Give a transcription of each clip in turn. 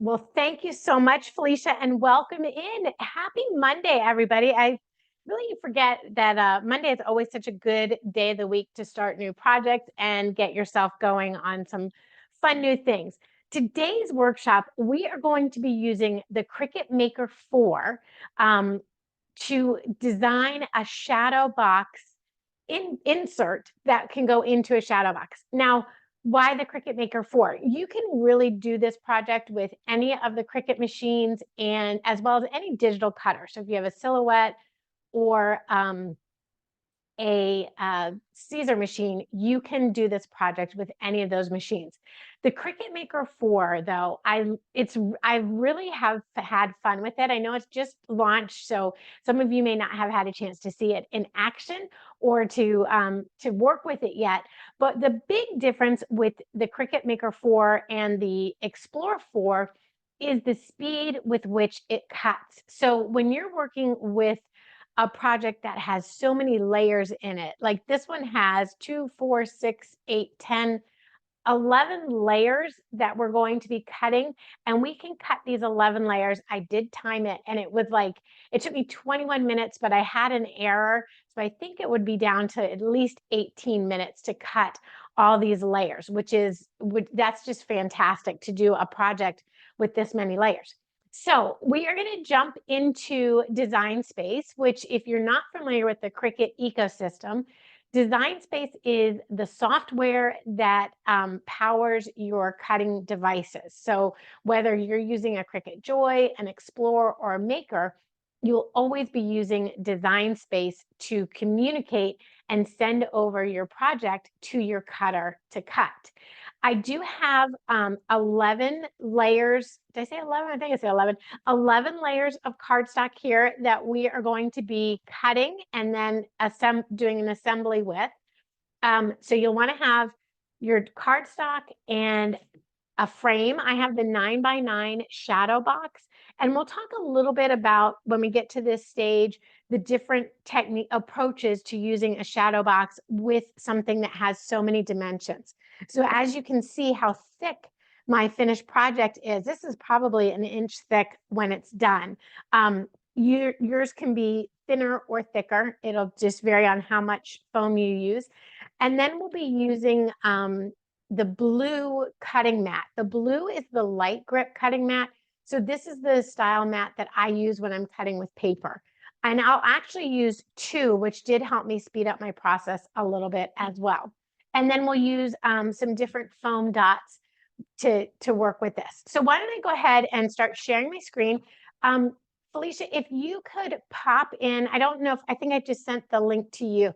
Well, thank you so much, Felicia, and welcome in. Happy Monday, everybody. I really forget that Monday is always such a good day of the week to start new projects and get yourself going on some fun new things. Today's workshop, we are going to be using the Cricut Maker 4 to design a shadow box insert that can go into a shadow box. Now, why the Cricut Maker 4? You can really do this project with any of the Cricut machines and as well as any digital cutter. So if you have a Silhouette or a Caesar machine, you can do this project with any of those machines. The Cricut Maker 4, though, I really have had fun with it. I know it's just launched, so some of you may not have had a chance to see it in action or to work with it yet. But the big difference with the Cricut Maker 4 and the Explorer 4 is the speed with which it cuts. So when you're working with a project that has so many layers in it. Like this one has 2, 4, 6, 8, 10, 11 layers that we're going to be cutting. And we can cut these 11 layers. I did time it and it was like, it took me 21 minutes, but I had an error. So I think it would be down to at least 18 minutes to cut all these layers, that's just fantastic to do a project with this many layers. So we are going to jump into Design Space, which if you're not familiar with the Cricut ecosystem, Design Space is the software that powers your cutting devices. So whether you're using a Cricut Joy, an Explorer, or a Maker, you'll always be using Design Space to communicate and send over your project to your cutter to cut. I do have 11 layers. Did I say 11? I think I said 11. 11 layers of cardstock here that we are going to be cutting and then doing an assembly with. So you'll want to have your cardstock and a frame. I have the 9x9 shadow box. And we'll talk a little bit about when we get to this stage, the different technique approaches to using a shadow box with something that has so many dimensions. So as you can see how thick my finished project is, this is probably an inch thick when it's done. Yours can be thinner or thicker. It'll just vary on how much foam you use. And then we'll be using the blue cutting mat. The blue is the light grip cutting mat. So this is the style mat that I use when I'm cutting with paper. And I'll actually use 2, which did help me speed up my process a little bit as well. And then we'll use some different foam dots to work with this. So why don't I go ahead and start sharing my screen. Felicia, if you could pop in, I think I just sent the link to you.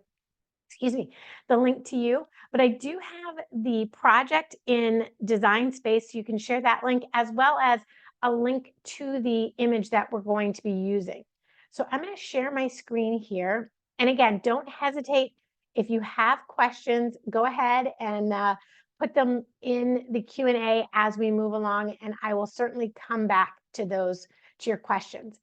Excuse me, the link to you, but I do have the project in Design Space. You can share that link as well as a link to the image that we're going to be using. So I'm going to share my screen here. And again, don't hesitate. If you have questions, go ahead and put them in the Q&A as we move along, and I will certainly come back to your questions.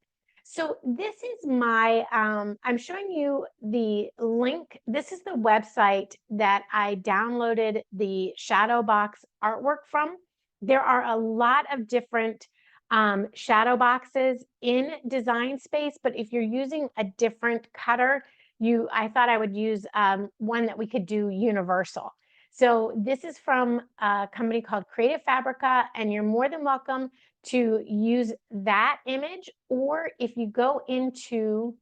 So this is my, I'm showing you the link. This is the website that I downloaded the shadow box artwork from. There are a lot of different shadow boxes in Design Space, but if you're using a different cutter, I thought I would use one that we could do universal. So this is from a company called Creative Fabrica, and you're more than welcome to use that image, or if you go into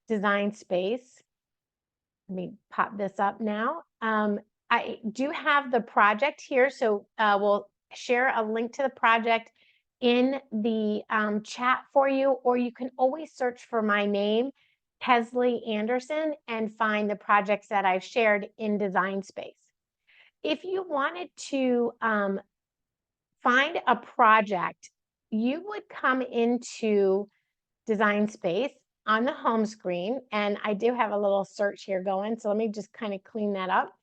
Design Space, let me pop this up now. I do have the project here, so we'll share a link to the project in the chat for you, or you can always search for my name, Kesley Anderson, and find the projects that I've shared in Design Space. If you wanted to find a project, you would come into Design Space on the home screen, and I do have a little search here going, so let me just kind of clean that up.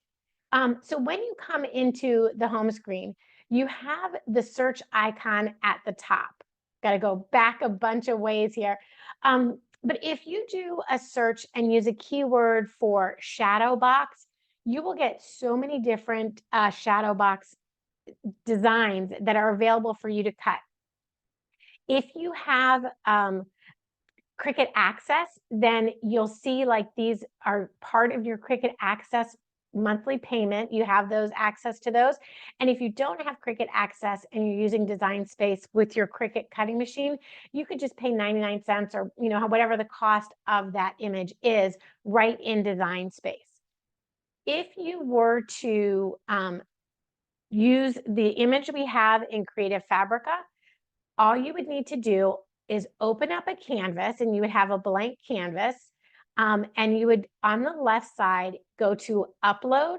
So when you come into the home screen, you have the search icon at the top. Got to go back a bunch of ways here. But if you do a search and use a keyword for shadow box, you will get so many different shadow box designs that are available for you to cut. If you have Cricut Access, then you'll see like these are part of your Cricut Access monthly payment. You have those access to those. And if you don't have Cricut Access and you're using Design Space with your Cricut cutting machine, you could just pay 99 cents or whatever the cost of that image is right in Design Space. If you were to use the image we have in Creative Fabrica, all you would need to do is open up a canvas, and you would have a blank canvas, and you would, on the left side, go to Upload,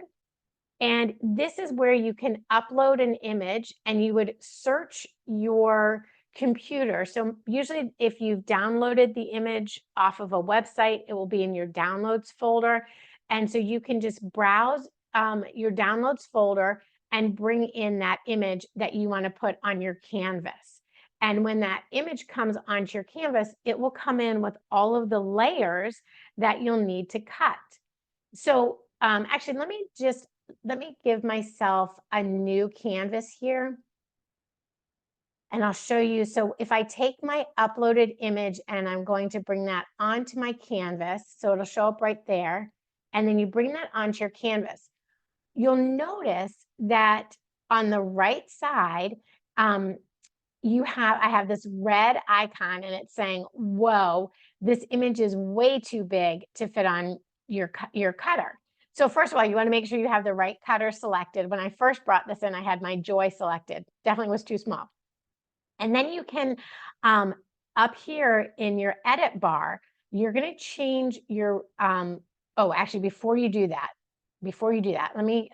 and this is where you can upload an image, and you would search your computer. So usually if you've downloaded the image off of a website, it will be in your downloads folder, and so you can just browse your downloads folder and bring in that image that you want to put on your canvas. And when that image comes onto your canvas, it will come in with all of the layers that you'll need to cut. So actually, let me give myself a new canvas here. And I'll show you. So if I take my uploaded image and I'm going to bring that onto my canvas, so it'll show up right there. And then you bring that onto your canvas. You'll notice that on the right side, I have this red icon, and it's saying, whoa, this image is way too big to fit on your cutter. So first of all, you want to make sure you have the right cutter selected. When I first brought this in, I had my Joy selected. Definitely was too small. And then you can, up here in your edit bar, you're going to change your, oh, actually, before you do that, let me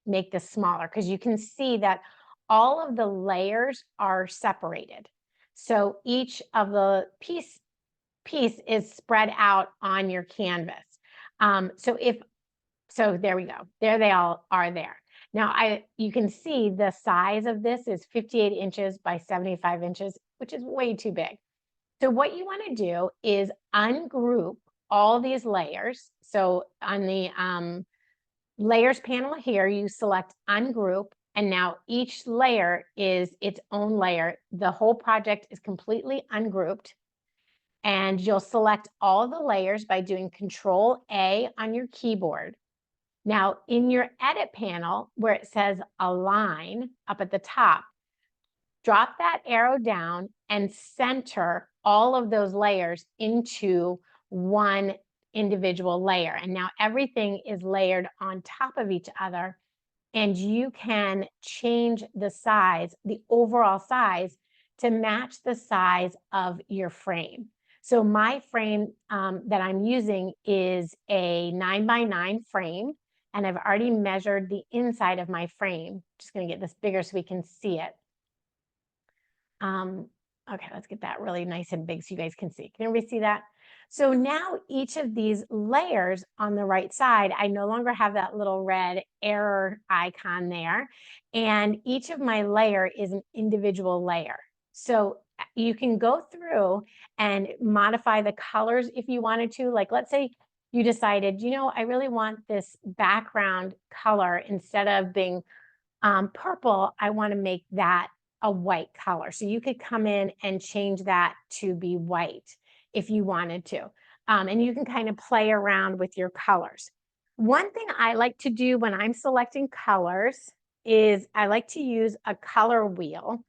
make this smaller, because you can see that all of the layers are separated. So each of the piece is spread out on your canvas. So there we go. There they all are there. Now you can see the size of this is 58 inches by 75 inches, which is way too big. So what you want to do is ungroup all these layers. So on the layers panel here, you select ungroup, and now each layer is its own layer. The whole project is completely ungrouped, and you'll select all the layers by doing Control A on your keyboard. Now in your edit panel where it says align up at the top, drop that arrow down and center all of those layers into one individual layer. And now everything is layered on top of each other, and you can change the size, the overall size, to match the size of your frame. So my frame that I'm using is a 9x9 frame, and I've already measured the inside of my frame. Just going to get this bigger so we can see it. Okay, let's get that really nice and big so you guys can see. Can everybody see that? So now each of these layers on the right side, I no longer have that little red error icon there. And each of my layer is an individual layer. So you can go through and modify the colors if you wanted to. Like, let's say you decided, I really want this background color, instead of being purple, I want to make that a white color. So you could come in and change that to be white if you wanted to. And you can kind of play around with your colors. One thing I like to do when I'm selecting colors is I like to use a color wheel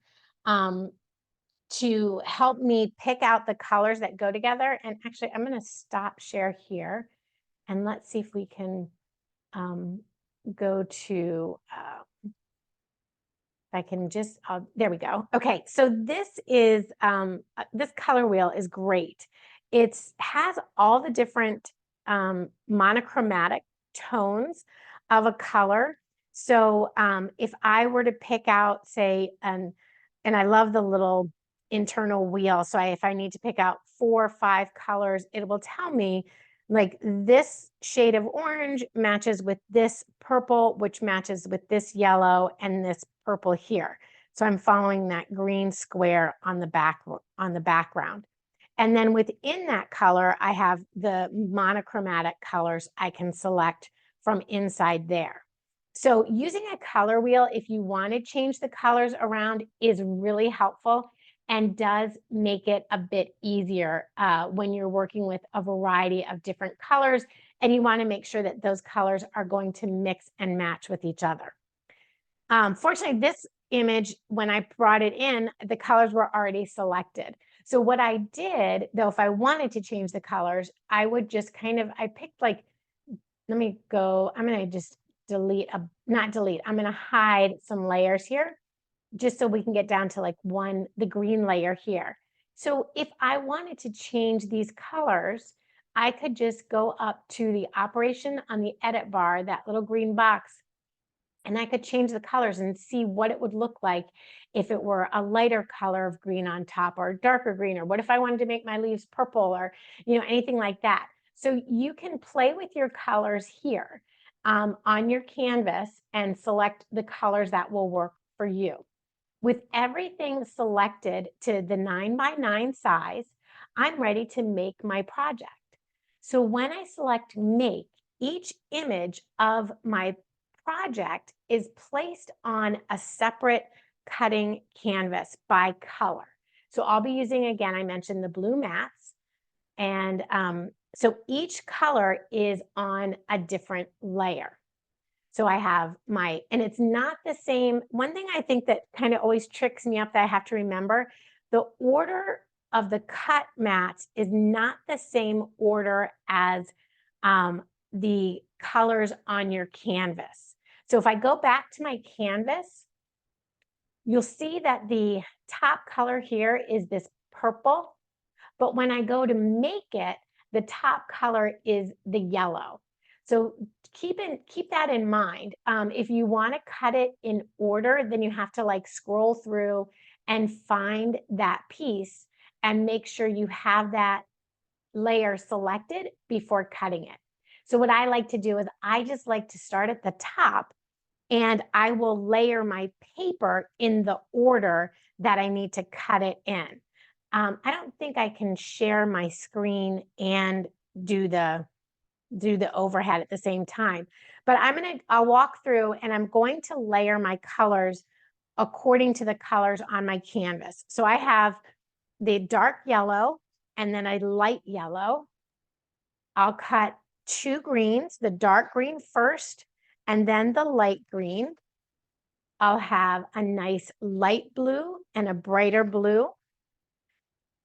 to help me pick out the colors that go together. And actually, I'm going to stop share here, and let's see if we can go to I can just, there we go. Okay, so this is, this color wheel is great. It has all the different monochromatic tones of a color. So if I were to pick out, say, and I love the little internal wheel. So if I need to pick out 4 or 5 colors, it will tell me, like, this shade of orange matches with this purple, which matches with this yellow and this purple here. So I'm following that green square on the background. And then within that color, I have the monochromatic colors I can select from inside there. So using a color wheel, if you want to change the colors around, is really helpful. and does make it a bit easier when you're working with a variety of different colors and you want to make sure that those colors are going to mix and match with each other. Fortunately, this image, when I brought it in, the colors were already selected. So what I did, though, if I wanted to change the colors, I would just I picked like, let me go, I'm going to just I'm going to hide some layers here just so we can get down to like the green layer here. So if I wanted to change these colors, I could just go up to the operation on the edit bar, that little green box, and I could change the colors and see what it would look like if it were a lighter color of green on top or darker green, or what if I wanted to make my leaves purple or, anything like that. So you can play with your colors here on your canvas and select the colors that will work for you. With everything selected to the 9x9 size, I'm ready to make my project. So when I select make, each image of my project is placed on a separate cutting canvas by color. So I'll be using, again, I mentioned the blue mats. And so each color is on a different layer. So I have and it's not the same. One thing I think that kind of always tricks me up that I have to remember, the order of the cut mats is not the same order as the colors on your canvas. So if I go back to my canvas, you'll see that the top color here is this purple, but when I go to make it, the top color is the yellow. So keep that in mind. If you want to cut it in order, then you have to like scroll through and find that piece and make sure you have that layer selected before cutting it. So what I like to do is I just like to start at the top and I will layer my paper in the order that I need to cut it in. I don't think I can share my screen and do the overhead at the same time, but I'll walk through and I'm going to layer my colors according to the colors on my canvas. So I have the dark yellow and then a light yellow. I'll cut 2 greens, the dark green first, and then the light green. I'll have a nice light blue and a brighter blue,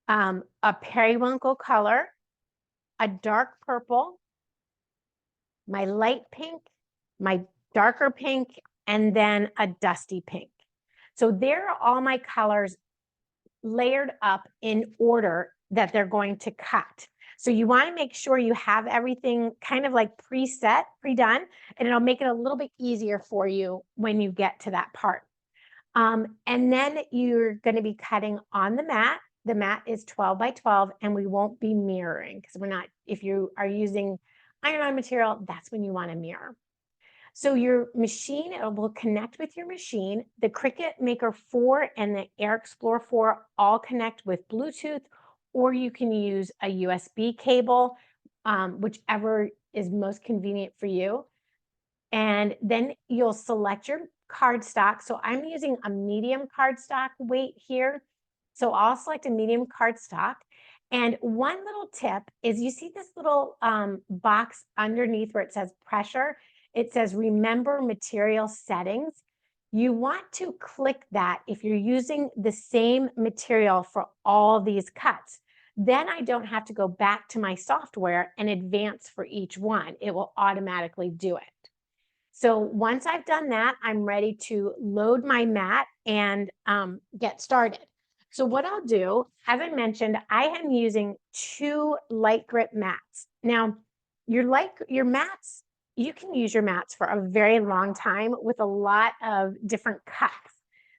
a periwinkle color, a dark purple, my light pink, my darker pink, and then a dusty pink. So there are all my colors layered up in order that they're going to cut. So you want to make sure you have everything kind of like preset, pre-done, and it'll make it a little bit easier for you when you get to that part. And then you're going to be cutting on the mat. The mat is 12 by 12, and we won't be mirroring because if you are using iron-on material, that's when you want to mirror. So your machine, it will connect with your machine. The Cricut Maker 4 and the Air Explorer 4 all connect with Bluetooth, or you can use a USB cable, whichever is most convenient for you. And then you'll select your cardstock. So I'm using a medium cardstock weight here. So I'll select a medium cardstock. And one little tip is you see this little box underneath where it says pressure. It says remember material settings. You want to click that if you're using the same material for all these cuts. Then I don't have to go back to my software and advance for each one. It will automatically do it. So once I've done that, I'm ready to load my mat and get started. So what I'll do, as I mentioned, I am using 2 light grip mats. Now, your mats, you can use your mats for a very long time with a lot of different cuts.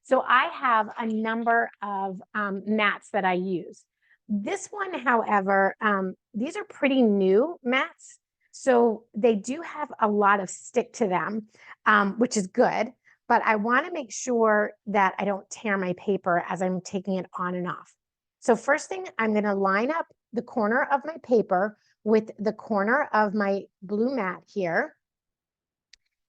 So I have a number of mats that I use. This one, however, these are pretty new mats. So they do have a lot of stick to them, which is good, but I want to make sure that I don't tear my paper as I'm taking it on and off. So first thing, I'm going to line up the corner of my paper with the corner of my blue mat here,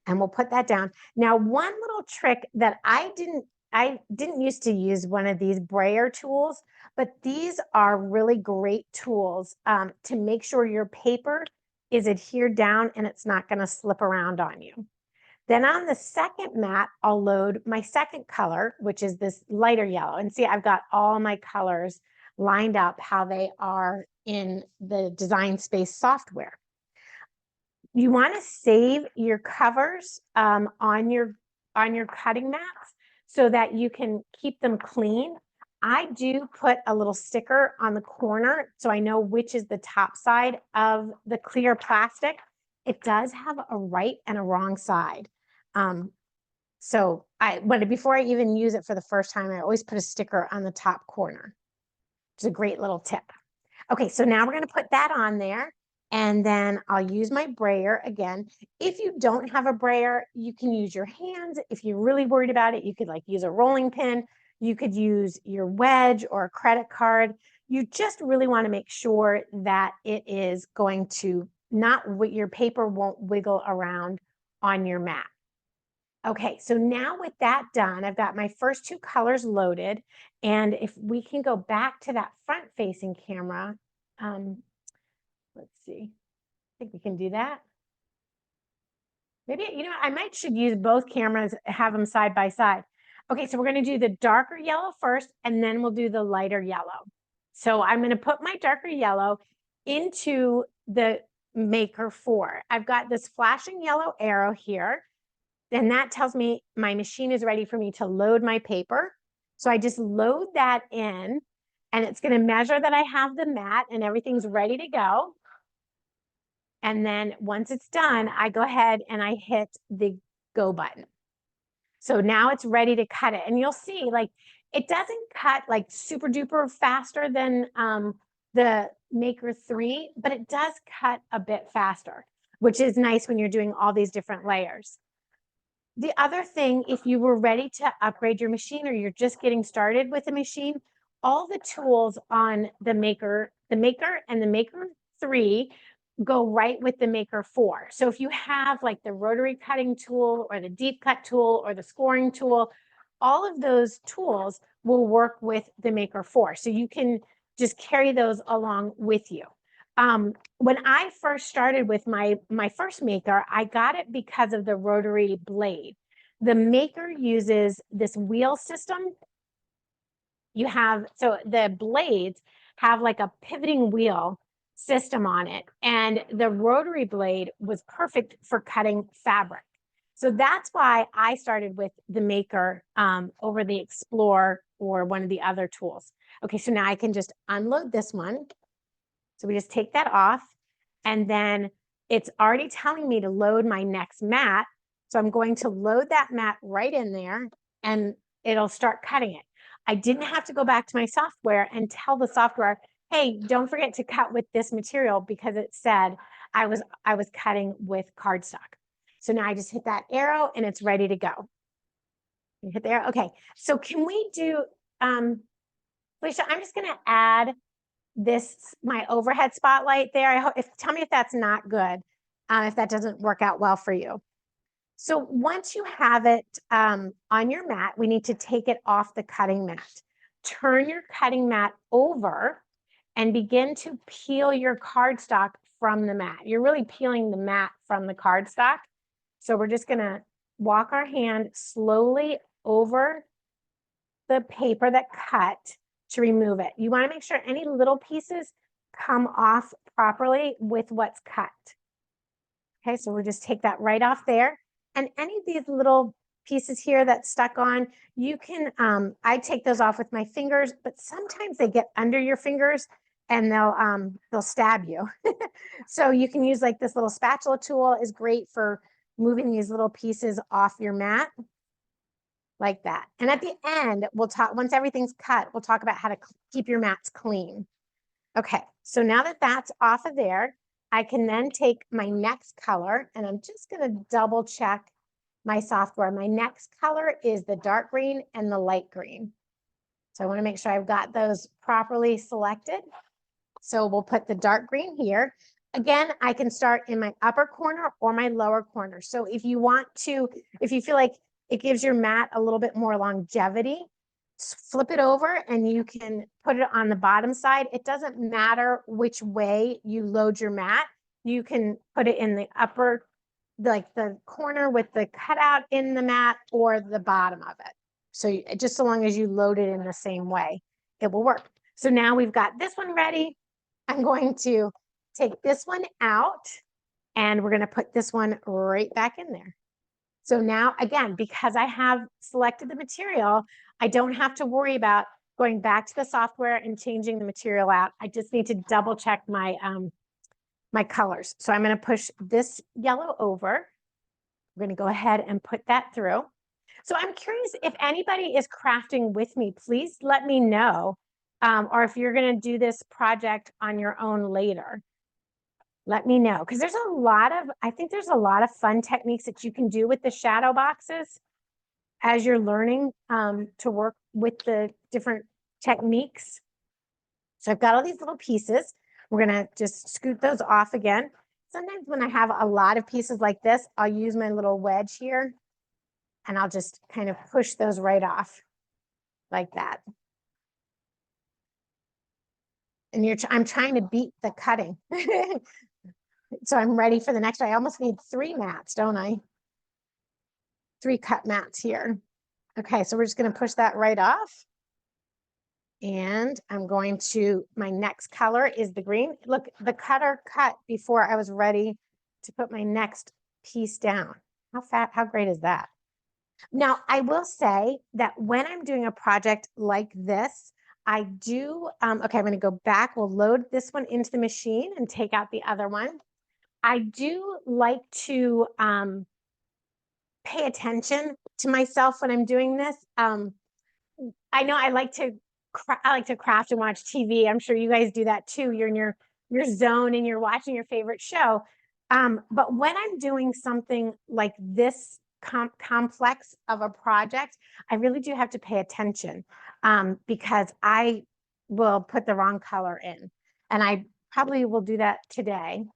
and we'll put that down. Now, one little trick that I didn't I didn't used to use one of these brayer tools, but these are really great tools to make sure your paper is adhered down and it's not going to slip around on you. Then on the second mat, I'll load my second color, which is this lighter yellow. And see, I've got all my colors lined up how they are in the Design Space software. You want to save your covers on your cutting mats so that you can keep them clean. I do put a little sticker on the corner so I know which is the top side of the clear plastic. It does have a right and a wrong side. So before I even use it for the first time, I always put a sticker on the top corner. It's a great little tip. Okay, so now we're going to put that on there. And then I'll use my brayer again. If you don't have a brayer, you can use your hands. If you're really worried about it, you could use a rolling pin. You could use your wedge or a credit card. You just really want to make sure that it is going to your paper won't wiggle around on your mat. Okay, so now with that done, I've got my first two colors loaded. And if we can go back to that front-facing camera, let's see. I think we can do that. Maybe, I should use both cameras, have them side by side. Okay, so we're going to do the darker yellow first, and then we'll do the lighter yellow. So I'm going to put my darker yellow into the Maker 4. I've got this flashing yellow arrow here, and that tells me my machine is ready for me to load my paper. So I just load that in, and it's going to measure that I have the mat and everything's ready to go. And then once it's done, I go ahead and I hit the go button. So now it's ready to cut it. And you'll see, it doesn't cut super duper faster than the Maker 3, but it does cut a bit faster, which is nice when you're doing all these different layers. The other thing, if you were ready to upgrade your machine or you're just getting started with a machine, all the tools on the Maker and the Maker 3 go right with the Maker 4. So if you have the rotary cutting tool or the deep cut tool or the scoring tool, all of those tools will work with the Maker 4. So you can just carry those along with you. When I first started with my first Maker, I got it because of the rotary blade. The Maker uses this wheel system. So the blades have a pivoting wheel system on it, and the rotary blade was perfect for cutting fabric. So that's why I started with the Maker over the Explorer or one of the other tools. Okay, so now I can just unload this one. So we just take that off, and then it's already telling me to load my next mat. So I'm going to load that mat right in there, and it'll start cutting it. I didn't have to go back to my software and tell the software, hey, don't forget to cut with this material, because it said I was cutting with cardstock. So now I just hit that arrow and it's ready to go. You hit the arrow. Okay, so can we do, Felicia, I'm just gonna add my overhead spotlight there. Tell me if that's not good, if that doesn't work out well for you. So once you have it on your mat, we need to take it off the cutting mat. Turn your cutting mat over and begin to peel your cardstock from the mat. You're really peeling the mat from the cardstock. So we're just gonna walk our hand slowly over the paper that cut to remove it. You wanna make sure any little pieces come off properly with what's cut. Okay, so we'll just take that right off there. And any of these little pieces here that's stuck on, you can, I take those off with my fingers, but sometimes they get under your fingers and they'll stab you. So you can use this little spatula tool is great for moving these little pieces off your mat like that. And at the end, once everything's cut, we'll talk about how to keep your mats clean. Okay, so now that that's off of there, I can then take my next color, and I'm just gonna double check my software. My next color is the dark green and the light green. So I wanna make sure I've got those properly selected. So we'll put the dark green here. Again, I can start in my upper corner or my lower corner. So if you feel like It gives your mat a little bit more longevity. Flip it over and you can put it on the bottom side. It doesn't matter which way you load your mat. You can put it in the upper, like the corner with the cutout in the mat, or the bottom of it. So just so long as you load it in the same way, it will work. So now we've got this one ready. I'm going to take this one out and we're going to put this one right back in there. So now, again, because I have selected the material, I don't have to worry about going back to the software and changing the material out. I just need to double check my, my colors. So I'm going to push this yellow over. We're going to go ahead and put that through. So I'm curious if anybody is crafting with me, please let me know. Or if you're going to do this project on your own later. Let me know, because there's a lot of, I think there's a lot of fun techniques that you can do with the shadow boxes as you're learning to work with the different techniques. So I've got all these little pieces. We're going to just scoot those off again. Sometimes when I have a lot of pieces like this, I'll use my little wedge here and I'll just kind of push those right off like that. And I'm trying to beat the cutting. So I'm ready for the next one. I almost need 3 mats, don't I? 3 cut mats here. Okay, so we're just going to push that right off. And I'm going to, my next color is the green. Look, the cutter cut before I was ready to put my next piece down. How great is that? Now, I will say that when I'm doing a project like this, I do, okay, I'm going to go back. We'll load this one into the machine and take out the other one. I do like to pay attention to myself when I'm doing this. I know I like to craft and watch TV. I'm sure you guys do that too. You're in your zone and you're watching your favorite show. But when I'm doing something like this complex of a project, I really do have to pay attention because I will put the wrong color in. And I probably will do that today.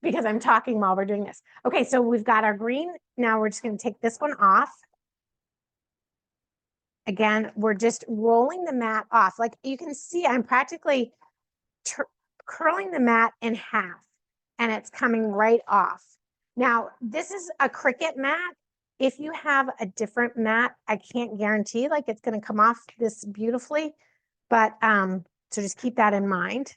Because I'm talking while we're doing this. Okay, so we've got our green. Now we're just going to take this one off. Again, we're just rolling the mat off. Like you can see, I'm practically curling the mat in half and it's coming right off. Now, this is a Cricut mat. If you have a different mat, I can't guarantee like it's going to come off this beautifully, but so just keep that in mind.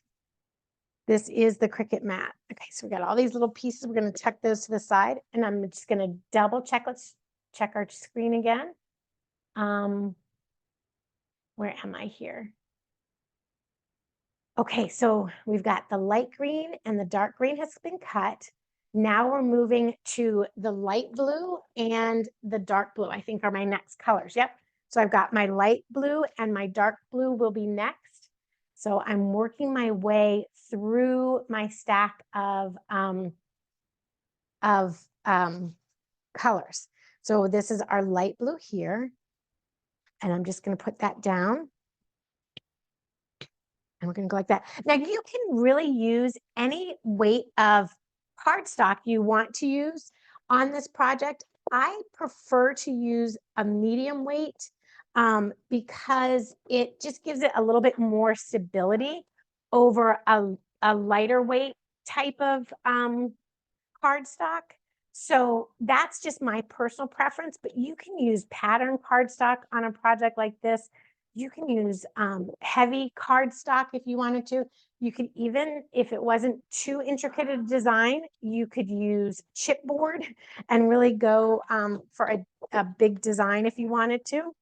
This is the Cricut mat. Okay, so we got all these little pieces. We're going to tuck those to the side, and I'm just going to double check. Let's check our screen again. Where am I here? Okay, so we've got the light green and the dark green has been cut. Now we're moving to the light blue and the dark blue, I think are my next colors. Yep. So I've got my light blue and my dark blue will be next. So I'm working my way through my stack of colors. So this is our light blue here. And I'm just going to put that down. And we're going to go like that. Now you can really use any weight of cardstock you want to use on this project. I prefer to use a medium weight because it just gives it a little bit more stability over a lighter weight type of cardstock. So that's just my personal preference, but you can use pattern cardstock on a project like this. You can use heavy cardstock if you wanted to. You could even, if it wasn't too intricate a design, you could use chipboard and really go for a big design if you wanted to.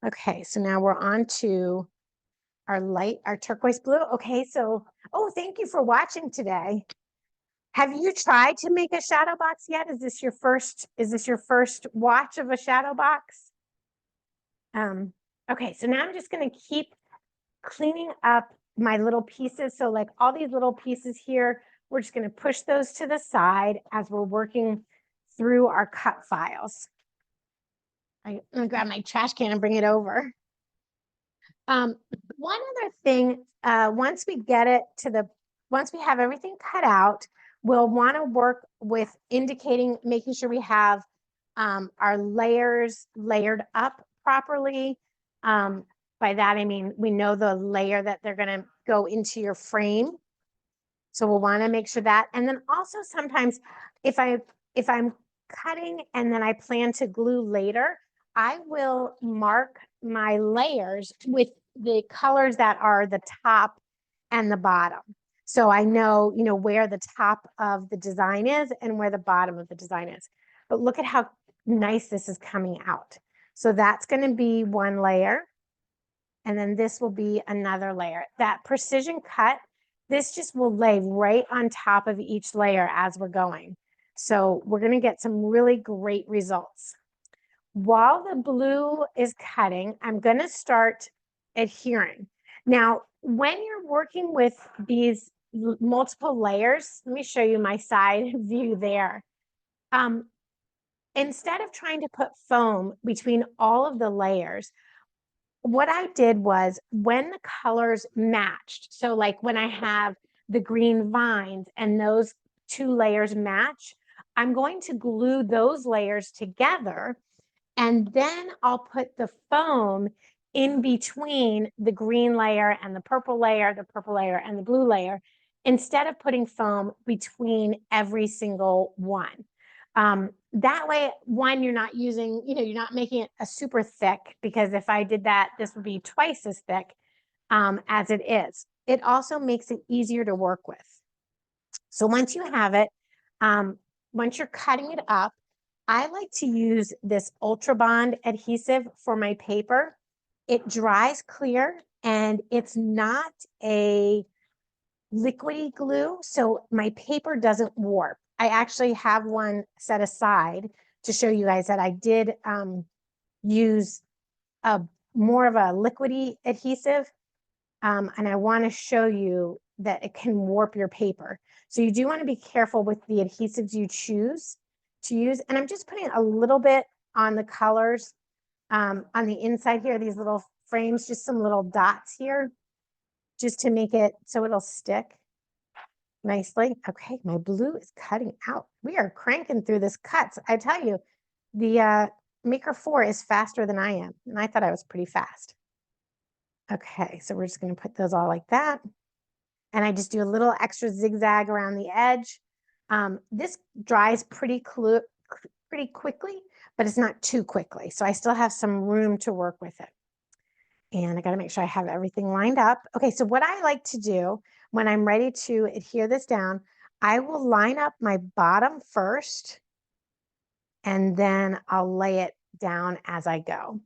Okay, so now we're on to our turquoise blue. Okay, so, oh, thank you for watching today. Have you tried to make a shadow box yet? Is this your first watch of a shadow box? Okay, so now I'm just going to keep cleaning up my little pieces. So like all these little pieces here, we're just going to push those to the side as we're working through our cut files. I'm going to grab my trash can and bring it over. One other thing, once we have everything cut out, we'll want to work with making sure we have our layers layered up properly. By that, I mean, we know the layer that they're going to go into your frame. So we'll want to make sure that. And then also sometimes if I'm cutting and then I plan to glue later, I will mark my layers with the colors that are the top and the bottom. So I know, where the top of the design is and where the bottom of the design is. But look at how nice this is coming out. So that's going to be one layer. And then this will be another layer. That precision cut, this just will lay right on top of each layer as we're going. So we're going to get some really great results. While the blue is cutting, I'm going to start adhering. Now, when you're working with these multiple layers, let me show you my side view there. Instead of trying to put foam between all of the layers, what I did was when the colors matched, so like when I have the green vines and those two layers match, I'm going to glue those layers together, and then I'll put the foam in between the green layer and the purple layer and the blue layer, instead of putting foam between every single one. That way, one, you're not using, you're not making it a super thick, because if I did that, this would be twice as thick as it is. It also makes it easier to work with. So once you have it, once you're cutting it up, I like to use this Ultra Bond adhesive for my paper. It dries clear and it's not a liquidy glue, so my paper doesn't warp. I actually have one set aside to show you guys that I did use more of a liquidy adhesive, and I want to show you that it can warp your paper. So you do want to be careful with the adhesives you choose to use. And I'm just putting a little bit on the colors on the inside here, these little frames, just some little dots here, just to make it so it'll stick nicely. Okay, my blue is cutting out. We are cranking through this cuts. I tell you, the Maker 4 is faster than I am, and I thought I was pretty fast. Okay, so we're just going to put those all like that. And I just do a little extra zigzag around the edge. This dries pretty quickly, but it's not too quickly. So I still have some room to work with it. And I got to make sure I have everything lined up. Okay, so what I like to do when I'm ready to adhere this down, I will line up my bottom first, and then I'll lay it down as I go.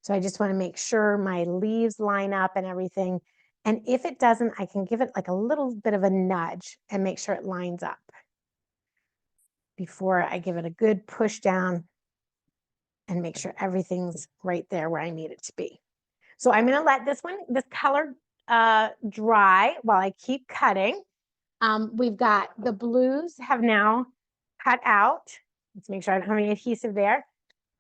So I just want to make sure my leaves line up and everything. And if it doesn't, I can give it like a little bit of a nudge and make sure it lines up before I give it a good push down and make sure everything's right there where I need it to be. So I'm going to let this color dry while I keep cutting. We've got the blues have now cut out. Let's make sure I don't have any adhesive there.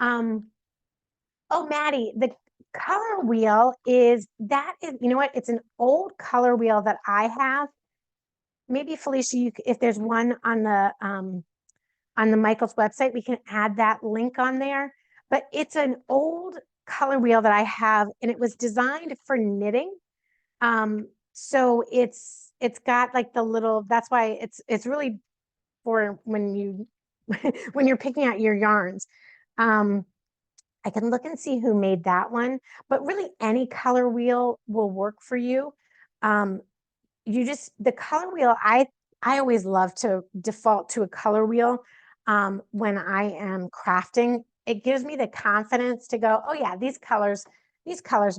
Oh, Maddie, the color wheel is, you know what? It's an old color wheel that I have. Maybe Felicia, if there's one on the Michaels website, we can add that link on there. But it's an old color wheel that I have, and it was designed for knitting. So it's got like the little, that's why it's really for when you when you're picking out your yarns. I can look and see who made that one, but really any color wheel will work for you. The color wheel, I always love to default to a color wheel when I am crafting. It gives me the confidence to go, oh yeah, these colors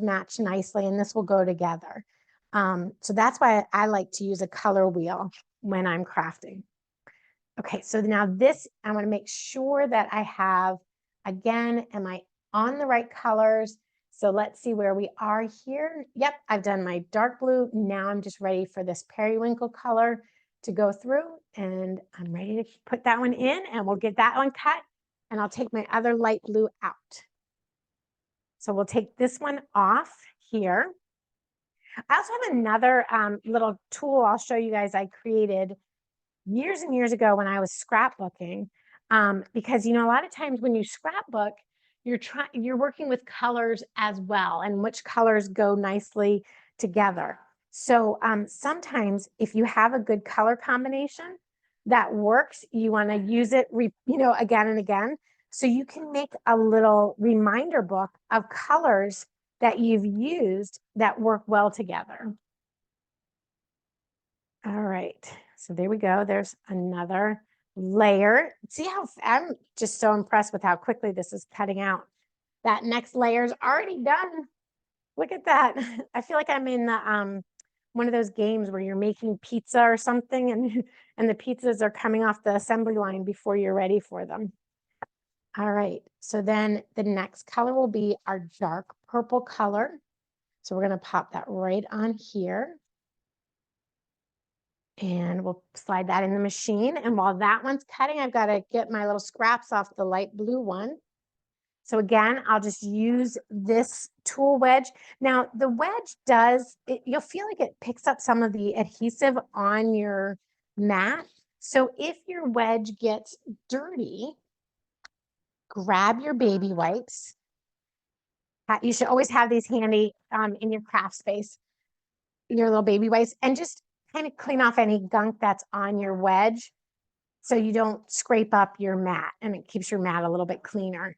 match nicely and this will go together. So that's why I like to use a color wheel when I'm crafting. Okay, so now I want to make sure that I have, again, am I on the right colors? So let's see where we are here. Yep, I've done my dark blue. Now I'm just ready for this periwinkle color to go through, and I'm ready to put that one in, and we'll get that one cut, and I'll take my other light blue out. So we'll take this one off here. I also have another little tool I'll show you guys I created years and years ago when I was scrapbooking. Because, you know, a lot of times when you scrapbook, you're working with colors as well, and which colors go nicely together. So sometimes if you have a good color combination that works, you want to use it, again and again. So you can make a little reminder book of colors that you've used that work well together. All right, so there we go. There's another layer. See how I'm just so impressed with how quickly this is cutting out. That next layer is already done. Look at that. I feel like I'm in the one of those games where you're making pizza or something, and the pizzas are coming off the assembly line before you're ready for them. All right, so then the next color will be our dark purple color. So we're going to pop that right on here. And we'll slide that in the machine. And while that one's cutting, I've got to get my little scraps off the light blue one. So again, I'll just use this tool wedge. Now the wedge you'll feel like it picks up some of the adhesive on your mat. So if your wedge gets dirty, grab your baby wipes. You should always have these handy in your craft space, your little baby wipes, and just kind of clean off any gunk that's on your wedge so you don't scrape up your mat, and it keeps your mat a little bit cleaner.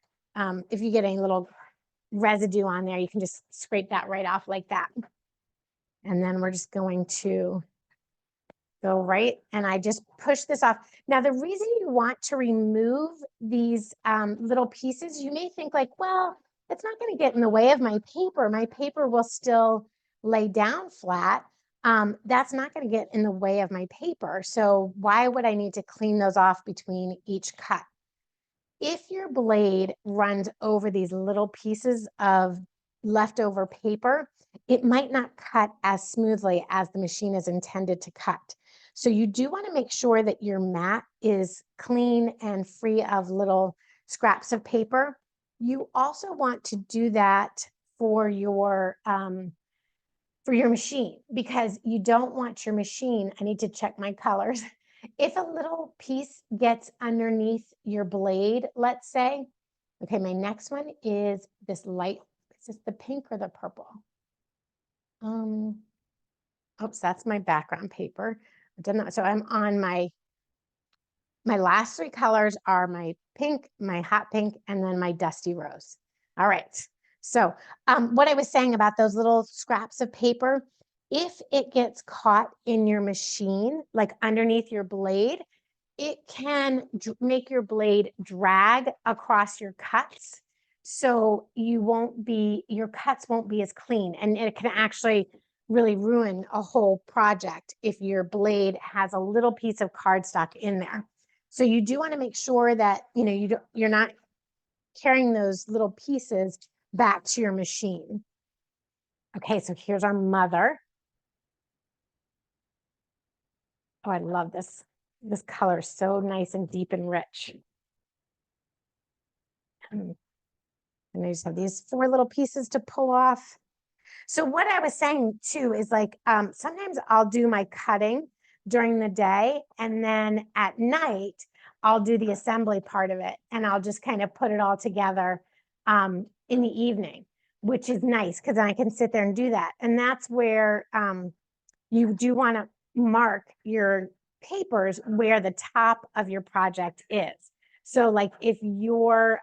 If you get any little residue on there, you can just scrape that right off like that. And then we're just going to go right, and I just push this off. Now, the reason you want to remove these little pieces, you may think like, well, it's not going to get in the way of my paper. My paper will still lay down flat. That's not going to get in the way of my paper. So why would I need to clean those off between each cut? If your blade runs over these little pieces of leftover paper, it might not cut as smoothly as the machine is intended to cut. So you do want to make sure that your mat is clean and free of little scraps of paper. You also want to do that for your machine, because you don't want your machine, I need to check my colors. If a little piece gets underneath your blade, let's say, okay, my next one is this light, is this the pink or the purple? Oops, that's my background paper. I did not, so I'm on my last three colors are my pink, my hot pink, and then my dusty rose. All right. So what I was saying about those little scraps of paper, if it gets caught in your machine, like underneath your blade, it can make your blade drag across your cuts. So your cuts won't be as clean, and it can actually really ruin a whole project if your blade has a little piece of cardstock in there. So you do want to make sure that, you're not carrying those little pieces back to your machine. Okay, so here's our mother. Oh, I love this. This color is so nice and deep and rich. And I just have these 4 little pieces to pull off. So what I was saying too is like, sometimes I'll do my cutting during the day, and then at night, I'll do the assembly part of it, and I'll just kind of put it all together in the evening, which is nice because I can sit there and do that. And that's where you do want to mark your papers where the top of your project is. So like if your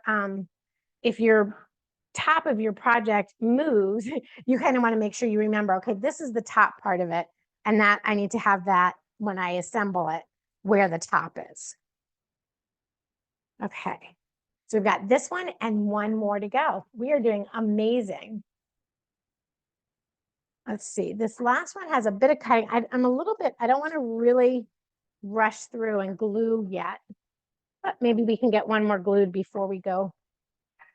top of your project moves, you kind of want to make sure you remember, okay, this is the top part of it, and that I need to have that when I assemble it where the top is. Okay, so we've got this one and one more to go. We are doing amazing. Let's see, this last one has a bit of cutting. I'm a little bit, I don't want to really rush through and glue yet, but maybe we can get one more glued before we go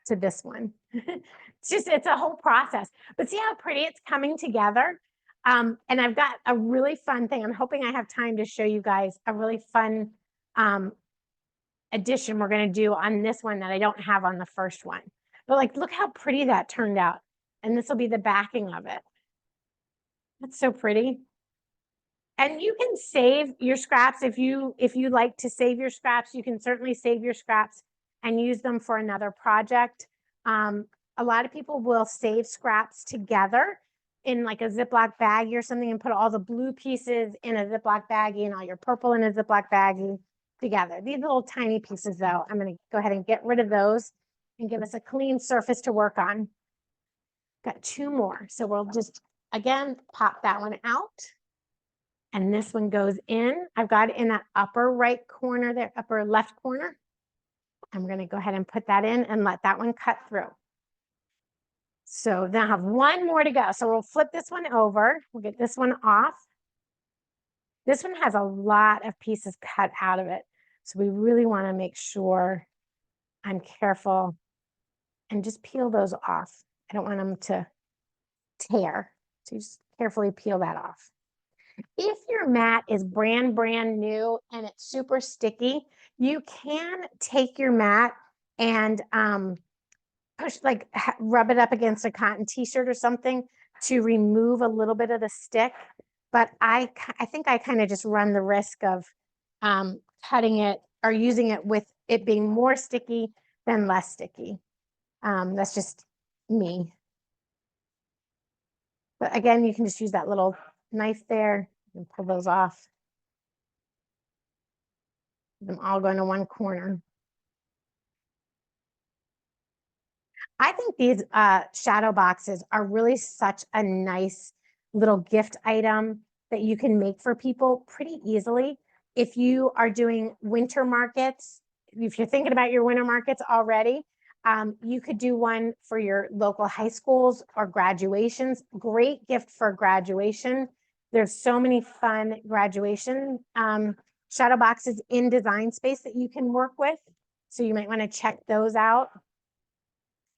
to this one. It's a whole process, but see how pretty it's coming together. And I've got a really fun thing. I'm hoping I have time to show you guys a really fun addition we're going to do on this one that I don't have on the first one. But like, look how pretty that turned out. And this will be the backing of it. That's so pretty. And you can save your scraps if you like to save your scraps. You can certainly save your scraps and use them for another project. A lot of people will save scraps together in like a Ziploc baggie or something and put all the blue pieces in a Ziploc baggie and all your purple in a Ziploc baggie together. These little tiny pieces though, I'm going to go ahead and get rid of those and give us a clean surface to work on. Got 2 more. So we'll just, again, pop that one out. And this one goes in. I've got it in that upper right corner there, upper left corner. I'm going to go ahead and put that in and let that one cut through. So then I have 1 more to go. So we'll flip this one over. We'll get this one off. This one has a lot of pieces cut out of it. So we really want to make sure I'm careful and just peel those off. I don't want them to tear. So you just carefully peel that off. If your mat is brand new and it's super sticky, you can take your mat and push, like rub it up against a cotton t-shirt or something to remove a little bit of the stick. But I think I kind of just run the risk of cutting it or using it with it being more sticky than less sticky. That's just me. But again, you can just use that little knife there and pull those off. Them all going to one corner. I think these shadow boxes are really such a nice little gift item that you can make for people pretty easily. If you are doing winter markets, if you're thinking about your winter markets already, you could do one for your local high schools or graduations. Great gift for graduation. There's so many fun graduation shadow boxes in Design Space that you can work with. So you might want to check those out.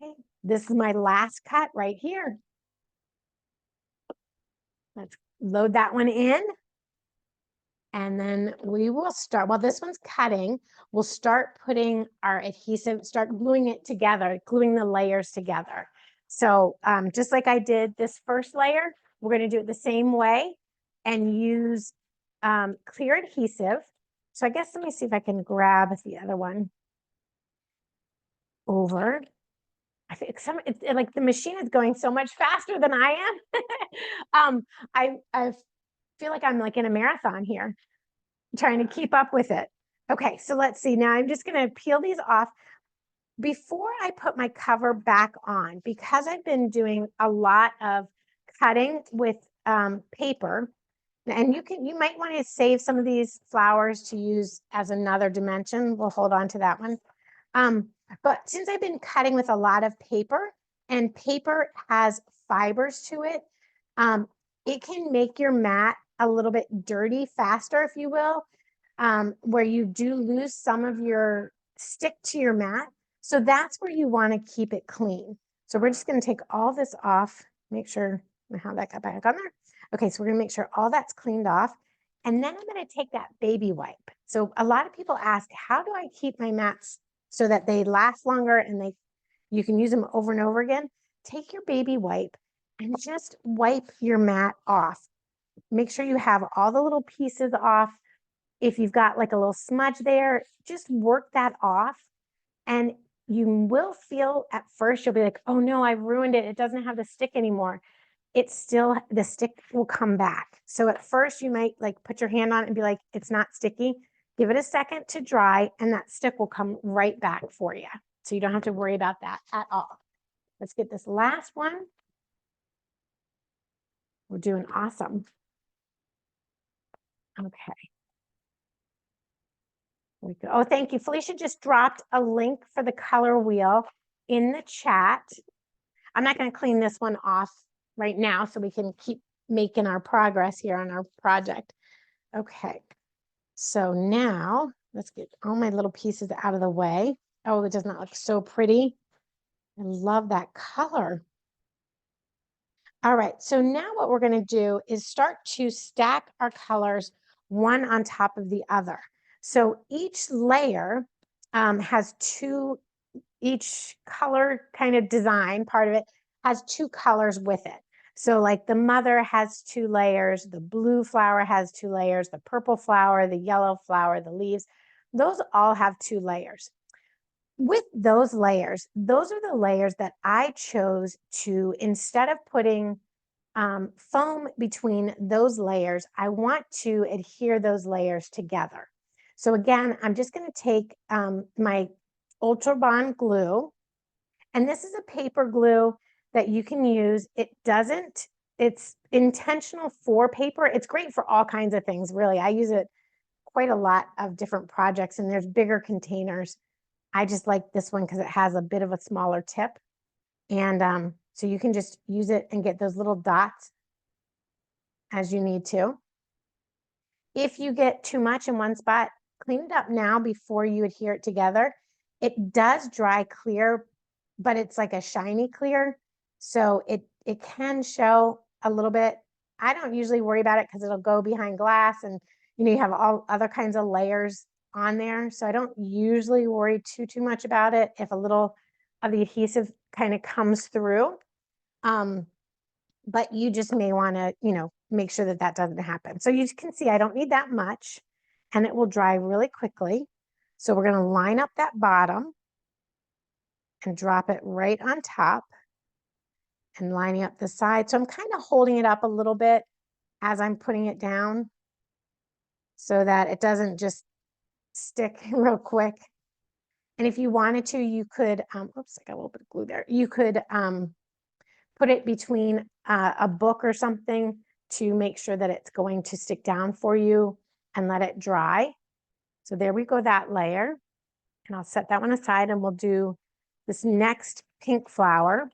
Okay, this is my last cut right here. Let's load that one in. And then we will start, while this one's cutting, we'll start putting our adhesive, start gluing it together, gluing the layers together. So just like I did this first layer, we're going to do it the same way and use clear adhesive. So I guess let me see if I can grab the other one over. I think it's like the machine is going so much faster than I am. I feel like I'm like in a marathon here, trying to keep up with it. Okay, so let's see. Now I'm just going to peel these off. Before I put my cover back on, because I've been doing a lot of cutting with paper, and you might want to save some of these flowers to use as another dimension. We'll hold on to that one. But since I've been cutting with a lot of paper, and paper has fibers to it, it can make your mat a little bit dirty faster, if you will, where you do lose some of your stick to your mat. So that's where you want to keep it clean. So we're just going to take all this off, make sure how that got back on there. Okay, so we're going to make sure all that's cleaned off. And then I'm going to take that baby wipe. So a lot of people ask, how do I keep my mats so that they last longer and you can use them over and over again? Take your baby wipe and just wipe your mat off. Make sure you have all the little pieces off. If you've got like a little smudge there, just work that off. And you will feel at first, you'll be like, oh no, I've ruined it. It doesn't have the stick anymore. It's still, the stick will come back. So at first you might like put your hand on it and be like, it's not sticky. Give it a second to dry and that stick will come right back for you. So you don't have to worry about that at all. Let's get this last one. We're doing awesome. Okay. Oh, thank you. Felicia just dropped a link for the color wheel in the chat. I'm not going to clean this one off right now so we can keep making our progress here on our project. Okay. So now let's get all my little pieces out of the way. Oh, it does not look so pretty. I love that color. All right. So now what we're going to do is start to stack our colors one on top of the other. So each layer has each color kind of design part of it has 2 colors with it. So like the mother has 2 layers, the blue flower has 2 layers, the purple flower, the yellow flower, the leaves, those all have 2 layers. With those layers, those are the layers that I chose to, instead of putting foam between those layers, I want to adhere those layers together. So again, I'm just going to take my Ultra Bond glue, and this is a paper glue that you can use. It's intentional for paper. It's great for all kinds of things, really. I use it quite a lot of different projects, and there's bigger containers. I just like this one because it has a bit of a smaller tip. And so you can just use it and get those little dots as you need to. If you get too much in one spot, clean it up now before you adhere it together. It does dry clear, but it's like a shiny clear. So it can show a little bit. I don't usually worry about it because it'll go behind glass, and you have all other kinds of layers on there. So I don't usually worry too much about it if a little of the adhesive kind of comes through. But you just may want to, make sure that that doesn't happen. So you can see I don't need that much, and it will dry really quickly. So we're going to line up that bottom and drop it right on top and lining up the side. So I'm kind of holding it up a little bit as I'm putting it down so that it doesn't just stick real quick. And if you wanted to, you could, oops, I got a little bit of glue there. You could put it between a book or something to make sure that it's going to stick down for you, and let it dry. So there we go, that layer. And I'll set that one aside, and we'll do this next pink flower.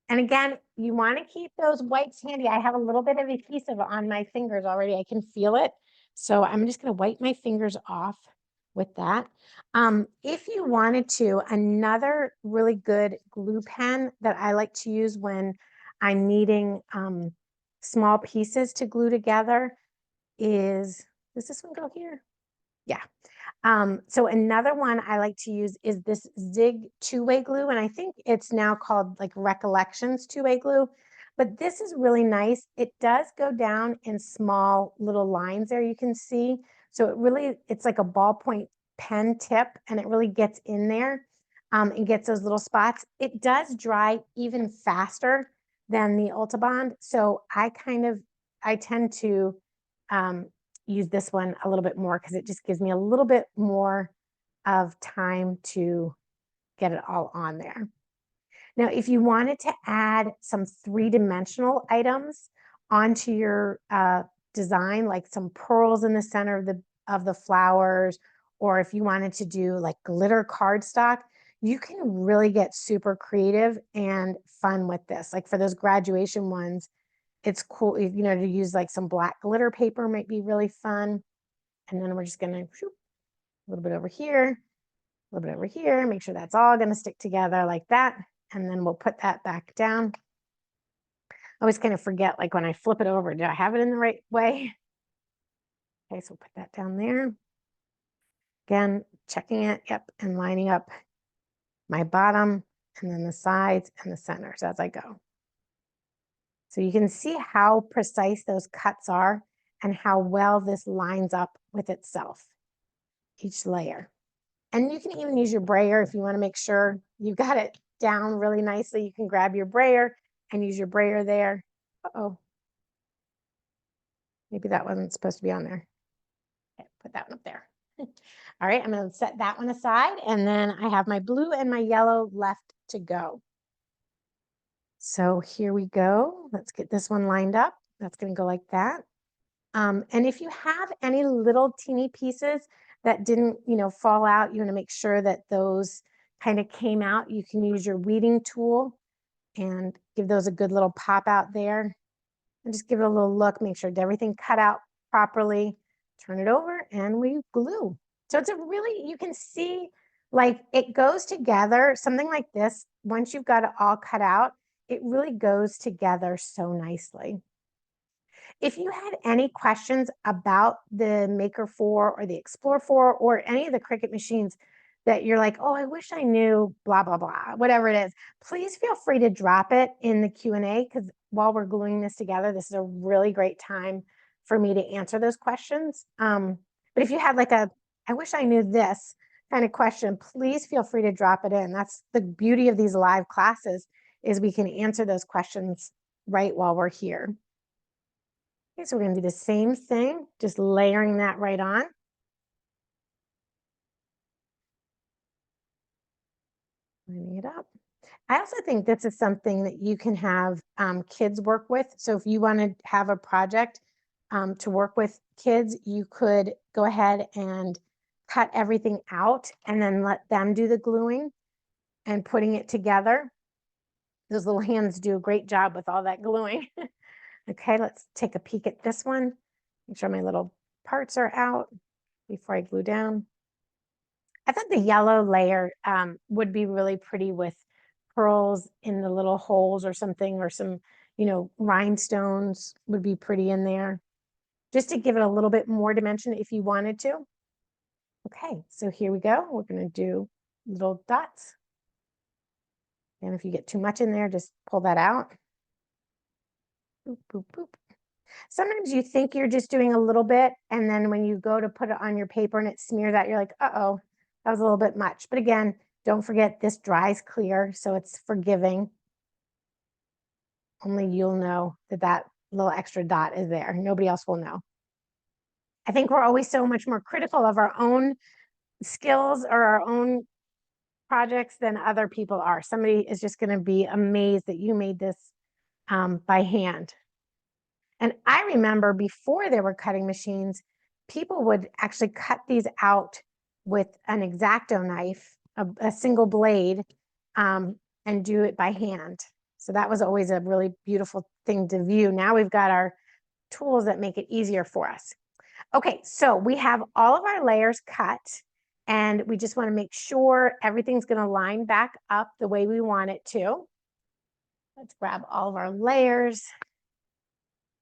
And again, you want to keep those wipes handy. I have a little bit of adhesive on my fingers already. I can feel it. So I'm just going to wipe my fingers off with that. If you wanted to, another really good glue pen that I like to use when I'm needing small pieces to glue together is, does this one go here? Yeah. So another one I like to use is this Zig two-way glue, and I think it's now called like Recollections two-way glue, but this is really nice. It does go down in small little lines there, you can see. So it's like a ballpoint pen tip, and it really gets in there and gets those little spots. It does dry even faster than the Ultabond, so I tend to use this one a little bit more because it just gives me a little bit more of time to get it all on there. Now, if you wanted to add some three-dimensional items onto your design, like some pearls in the center of the flowers, or if you wanted to do like glitter cardstock, you can really get super creative and fun with this. Like for those graduation ones, it's cool, to use like some black glitter paper might be really fun. And then we're just going to a little bit over here, a little bit over here, make sure that's all going to stick together like that. And then we'll put that back down. I always kind of forget, like when I flip it over, do I have it in the right way? Okay, so we'll put that down there. Again, checking it, yep, and lining up my bottom and then the sides and the centers as I go. So you can see how precise those cuts are and how well this lines up with itself, each layer. And you can even use your brayer if you want to make sure you've got it down really nicely. You can grab your brayer and use your brayer there. Uh-oh. Maybe that wasn't supposed to be on there. Okay, put that one up there. All right, I'm going to set that one aside, and then I have my blue and my yellow left to go. So here we go. Let's get this one lined up. That's going to go like that. And if you have any little teeny pieces that didn't, fall out, you want to make sure that those kind of came out. You can use your weeding tool and give those a good little pop out there. And just give it a little look, make sure everything cut out properly. Turn it over and we glue. So it's you can see like it goes together. Something like this, once you've got it all cut out, it really goes together so nicely. If you had any questions about the Maker 4 or the Explore 4 or any of the Cricut machines, that you're like, oh, I wish I knew blah, blah, blah, whatever it is, please feel free to drop it in the Q&A, because while we're gluing this together, this is a really great time for me to answer those questions. But if you had like a, I wish I knew this kind of question, please feel free to drop it in. That's the beauty of these live classes, is we can answer those questions right while we're here. Okay, so we're going to do the same thing, just layering that right on. Lining it up. I also think this is something that you can have kids work with. So if you want to have a project to work with kids, you could go ahead and cut everything out and then let them do the gluing and putting it together. Those little hands do a great job with all that gluing. Okay, let's take a peek at this one. Make sure my little parts are out before I glue down. I thought the yellow layer would be really pretty with pearls in the little holes or something, or some, rhinestones would be pretty in there, just to give it a little bit more dimension if you wanted to. Okay, so here we go. We're going to do little dots. And if you get too much in there, just pull that out. Boop, boop, boop. Sometimes you think you're just doing a little bit, and then when you go to put it on your paper and it smears out, you're like, uh-oh, that was a little bit much. But again, don't forget, this dries clear, so it's forgiving. Only you'll know that that little extra dot is there. Nobody else will know. I think we're always so much more critical of our own skills or our own projects than other people are. Somebody is just going to be amazed that you made this by hand. And I remember before there were cutting machines, people would actually cut these out with an X-Acto knife, a single blade, and do it by hand. So that was always a really beautiful thing to view. Now we've got our tools that make it easier for us. Okay, so we have all of our layers cut, and we just want to make sure everything's going to line back up the way we want it to. Let's grab all of our layers.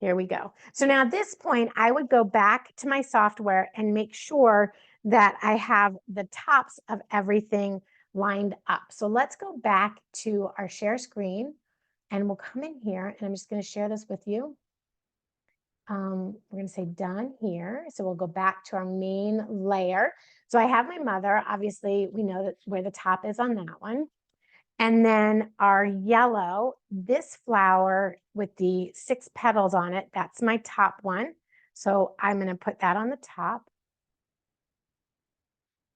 Here we go. So now at this point, I would go back to my software and make sure that I have the tops of everything lined up. So let's go back to our share screen, and we'll come in here, and I'm just going to share this with you. We're going to say done here. So we'll go back to our main layer. So I have my mother. Obviously, we know that where the top is on that one. And then our yellow, this flower with the 6 petals on it, that's my top one. So I'm going to put that on the top.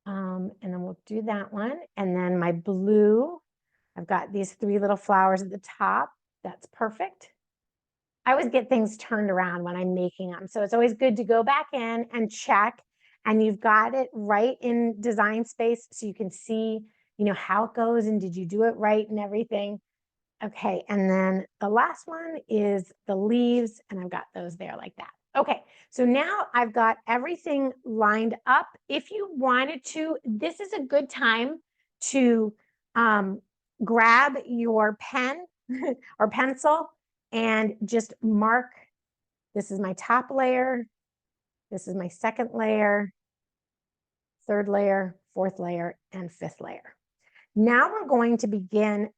And then we'll do that one. And then my blue, I've got these 3 little flowers at the top. That's perfect. I always get things turned around when I'm making them. So it's always good to go back in and check, and you've got it right in design space so you can see, how it goes and did you do it right and everything. Okay, and then the last one is the leaves, and I've got those there like that. Okay, so now I've got everything lined up. If you wanted to, this is a good time to grab your pen or pencil and just mark, this is my top layer, this is my second layer, third layer, fourth layer, and fifth layer. Now we're going to begin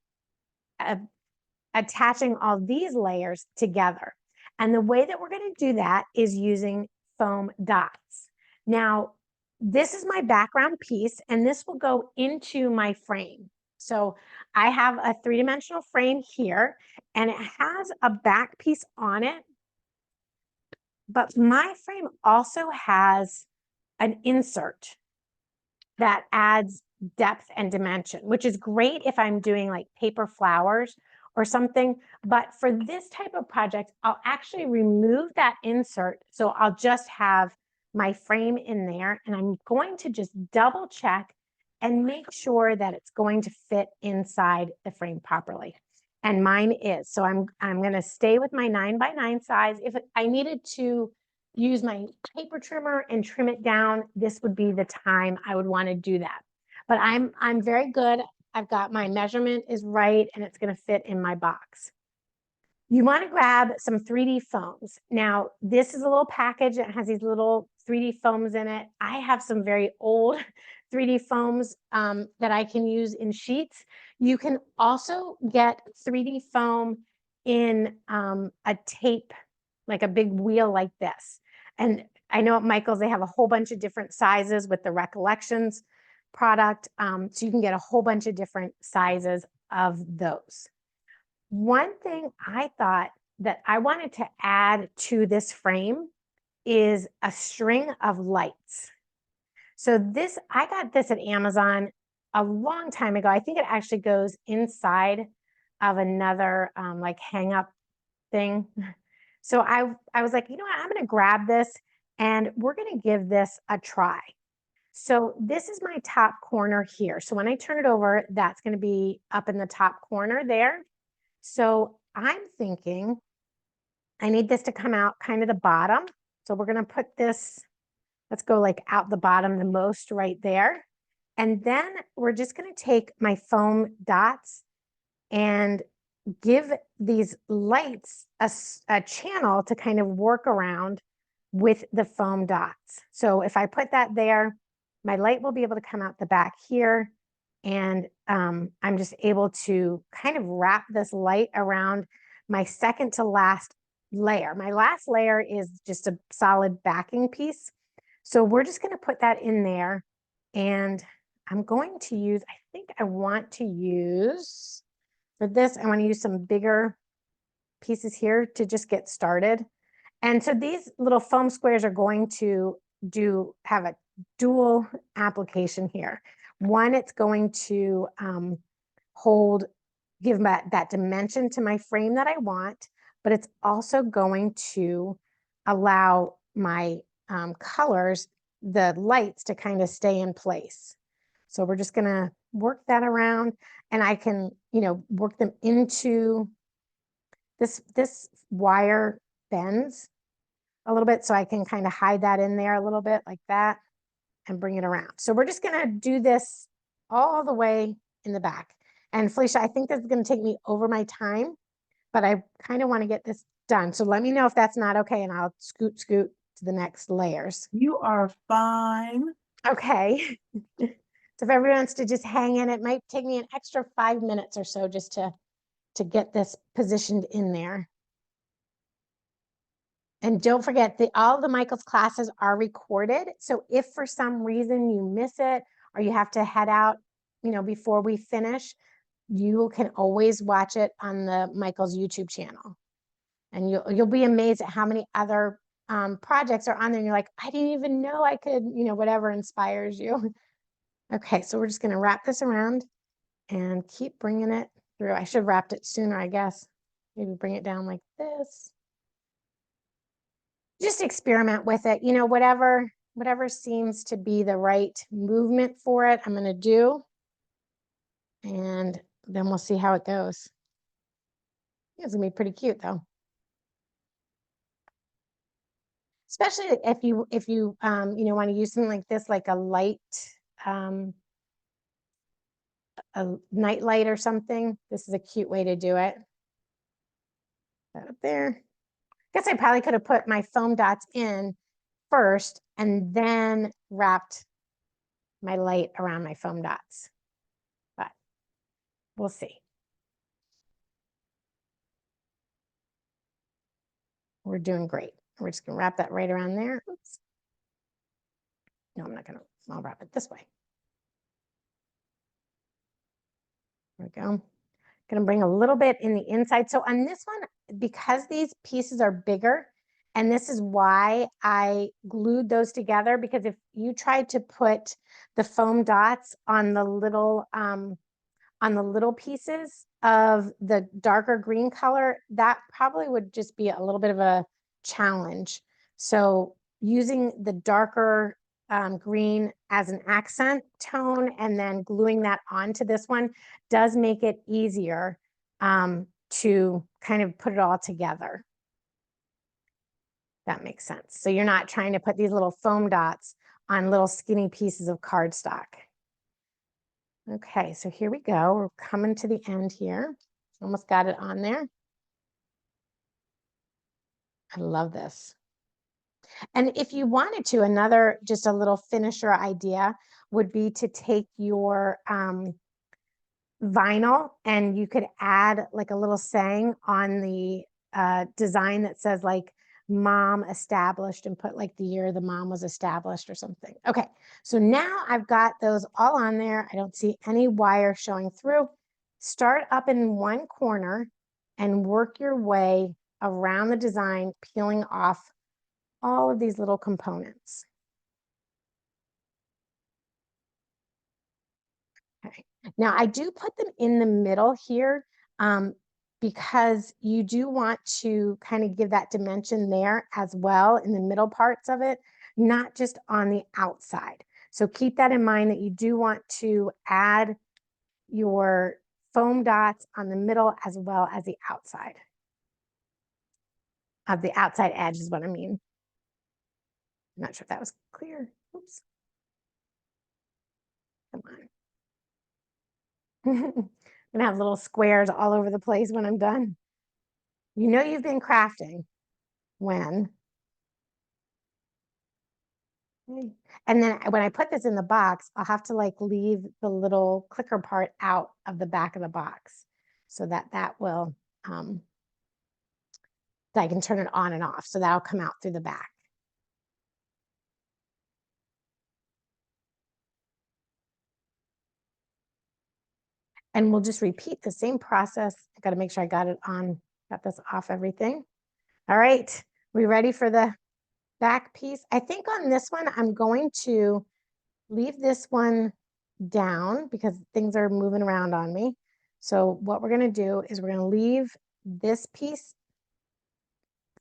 attaching all these layers together. And the way that we're going to do that is using foam dots. Now, this is my background piece, and this will go into my frame. So I have a 3-dimensional frame here, and it has a back piece on it. But my frame also has an insert that adds depth and dimension, which is great if I'm doing like paper flowers or something. But for this type of project, I'll actually remove that insert. So I'll just have my frame in there, and I'm going to just double check and make sure that it's going to fit inside the frame properly. And mine is. So I'm going to stay with my 9x9 size. If I needed to use my paper trimmer and trim it down, this would be the time I would want to do that. But I'm very good. I've got my measurement is right, and it's going to fit in my box. You want to grab some 3D foams. Now, this is a little package that has these little 3D foams in it. I have some very old 3D foams that I can use in sheets. You can also get 3D foam in a tape, like a big wheel like this. And I know at Michael's, they have a whole bunch of different sizes with the Recollections product. So you can get a whole bunch of different sizes of those. One thing I thought that I wanted to add to this frame is a string of lights. So this, I got this at Amazon a long time ago. I think it actually goes inside of another like hang up thing. So I was like, you know what, I'm going to grab this and we're going to give this a try. So this is my top corner here. So when I turn it over, that's going to be up in the top corner there. So I'm thinking I need this to come out kind of the bottom. So we're going to put this, let's go like out the bottom the most right there. And then we're just going to take my foam dots and give these lights a channel to kind of work around with the foam dots. So if I put that there, my light will be able to come out the back here. And I'm just able to kind of wrap this light around my second to last layer. My last layer is just a solid backing piece. So we're just going to put that in there. And I'm going to use, I think I want to use, for this, I want to use some bigger pieces here to just get started. And so these little foam squares are going to have a dual application here. One, it's going to give that dimension to my frame that I want, but it's also going to allow my colors, the lights, to kind of stay in place. So we're just going to work that around, and I can, work them into this wire bends a little bit, so I can kind of hide that in there a little bit like that and bring it around. So we're just going to do this all the way in the back. And Felicia, I think this is going to take me over my time, but I kind of want to get this done. So let me know if that's not okay, and I'll scoot to the next layers. You are fine. Okay. So if everyone wants to just hang in, it might take me an extra 5 minutes or so just to get this positioned in there. And don't forget that all the Michael's classes are recorded. So if for some reason you miss it or you have to head out, before we finish, you can always watch it on the Michael's YouTube channel. And you'll be amazed at how many other projects are on there. And you're like, I didn't even know I could, whatever inspires you. Okay, so we're just going to wrap this around and keep bringing it through. I should have wrapped it sooner, I guess. Maybe bring it down like this. Just experiment with it. Whatever seems to be the right movement for it, I'm going to do. And then we'll see how it goes. It's going to be pretty cute though. Especially if you want to use something like this, like a light, a night light or something. This is a cute way to do it. That up there. I guess I probably could have put my foam dots in first and then wrapped my light around my foam dots, but we'll see. We're doing great. We're just gonna wrap that right around there. Oops. No, I'm not gonna, I'll wrap it this way. There we go. Gonna bring a little bit in the inside. So on this one, because these pieces are bigger, and this is why I glued those together, because if you tried to put the foam dots on the little pieces of the darker green color, that probably would just be a little bit of a challenge. So using the darker green as an accent tone and then gluing that onto this one does make it easier to kind of put it all together. That makes sense. So you're not trying to put these little foam dots on little skinny pieces of cardstock. Okay, so here we go. We're coming to the end here. Almost got it on there. I love this. And if you wanted to, just a little finisher idea would be to take your vinyl, and you could add like a little saying on the design that says like mom established, and put like the year the mom was established or something. Okay, so now I've got those all on there. I don't see any wire showing through. Start up in one corner and work your way around the design, peeling off all of these little components. Okay. Now I do put them in the middle here because you do want to kind of give that dimension there as well in the middle parts of it, not just on the outside. So keep that in mind, that you do want to add your foam dots on the middle as well as the outside of the outside edge is what I mean. I'm not sure if that was clear. Oops. Come on. I'm gonna have little squares all over the place when I'm done. You know you've been crafting when. And then when I put this in the box, I'll have to like leave the little clicker part out of the back of the box so that will, I can turn it on and off. So that'll come out through the back. And we'll just repeat the same process. I got to make sure I got it on, got this off everything. All right, we ready for the back piece? I think on this one, I'm going to leave this one down because things are moving around on me. So what we're going to do is we're going to leave this piece